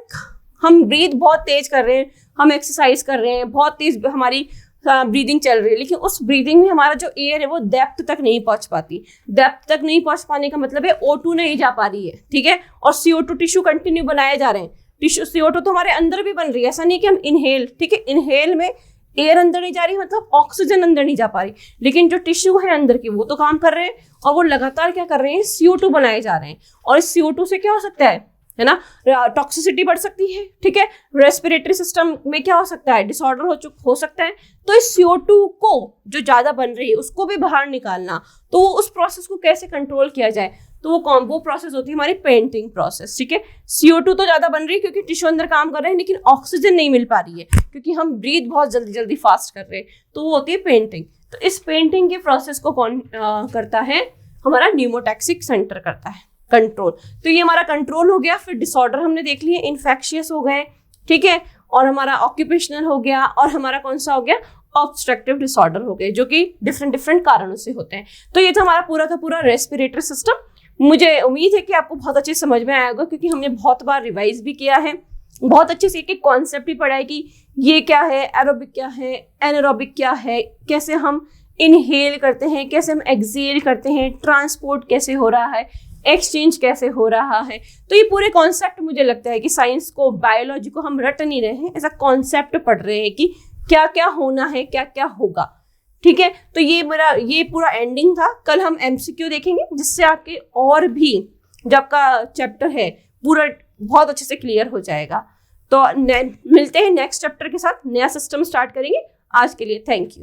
Speaker 1: हम ब्रीथ बहुत तेज कर रहे हैं, हम एक्सरसाइज कर रहे हैं, बहुत तेज हमारी ब्रीदिंग चल रही है, लेकिन उस ब्रीदिंग में हमारा जो एयर है वो डेप्थ तक नहीं पहुंच पाती। डेप्थ तक नहीं पहुंच पाने का मतलब है O2 नहीं जा पा रही है, ठीक है, और CO2 टिश्यू कंटिन्यू बनाए जा रहे हैं। टिश्यू CO2 तो हमारे अंदर भी बन रही है, ऐसा नहीं कि हम इनहेल, ठीक है, इनहेल में एयर अंदर नहीं जा रही, मतलब ऑक्सीजन अंदर नहीं जा पा रही, लेकिन जो टिश्यू है अंदर की वो तो काम कर रहे हैं, और वो लगातार क्या कर रहे हैं? CO2 बनाए जा रहे हैं। और इस CO2 से क्या हो सकता है ना, टॉक्सिसिटी बढ़ सकती है, ठीक है, रेस्पिरेटरी सिस्टम में क्या हो सकता है? डिसऑर्डर हो सकता है। तो इस CO2 को जो ज्यादा बन रही है उसको भी बाहर निकालना, तो उस प्रोसेस को कैसे कंट्रोल किया जाए? तो वो प्रोसेस होती है हमारी पेंटिंग प्रोसेस, ठीक है। CO2 तो ज्यादा बन रही है क्योंकि टिश्यू अंदर काम कर रहे हैं, लेकिन ऑक्सीजन नहीं मिल पा रही है क्योंकि हम ब्रीथ बहुत जल्दी जल्दी फास्ट कर रहे हैं, तो वो होती है पेंटिंग। तो इस पेंटिंग के प्रोसेस को कौन करता है? हमारा न्यूमोटैक्सिक सेंटर करता है कंट्रोल। तो ये हमारा कंट्रोल हो गया। फिर डिसऑर्डर हमने देख लिए, इन्फेक्शियस हो गए, ठीक है, और हमारा ऑक्यूपेशनल हो गया, और हमारा कौन सा हो गया? ऑब्स्ट्रक्टिव डिसऑर्डर हो गए, जो कि डिफरेंट कारणों से होते हैं। तो ये था हमारा पूरा का पूरा रेस्पिरेटरी सिस्टम। मुझे उम्मीद है कि आपको बहुत अच्छे से समझ में आया होगा, क्योंकि हमने बहुत बार रिवाइज भी किया है, बहुत अच्छे से एक कॉन्सेप्ट भी पढ़ा है कि ये क्या है, एरोबिक क्या है, एनारोबिक क्या है, कैसे हम इनहेल करते हैं, कैसे हम एक्सहेल करते हैं, ट्रांसपोर्ट कैसे हो रहा है, एक्सचेंज कैसे हो रहा है। तो ये पूरे कॉन्सेप्ट मुझे लगता है कि साइंस को, बायोलॉजी को हम रट नहीं रहे हैं, ऐसा कॉन्सेप्ट पढ़ रहे हैं कि क्या क्या होना है, क्या क्या होगा, ठीक है। तो ये पूरा एंडिंग था। कल हम MCQ देखेंगे, जिससे आपके और भी जो आपका चैप्टर है पूरा बहुत अच्छे से क्लियर हो जाएगा। तो मिलते हैं नेक्स्ट चैप्टर के साथ, नया सिस्टम स्टार्ट करेंगे। आज के लिए थैंक यू।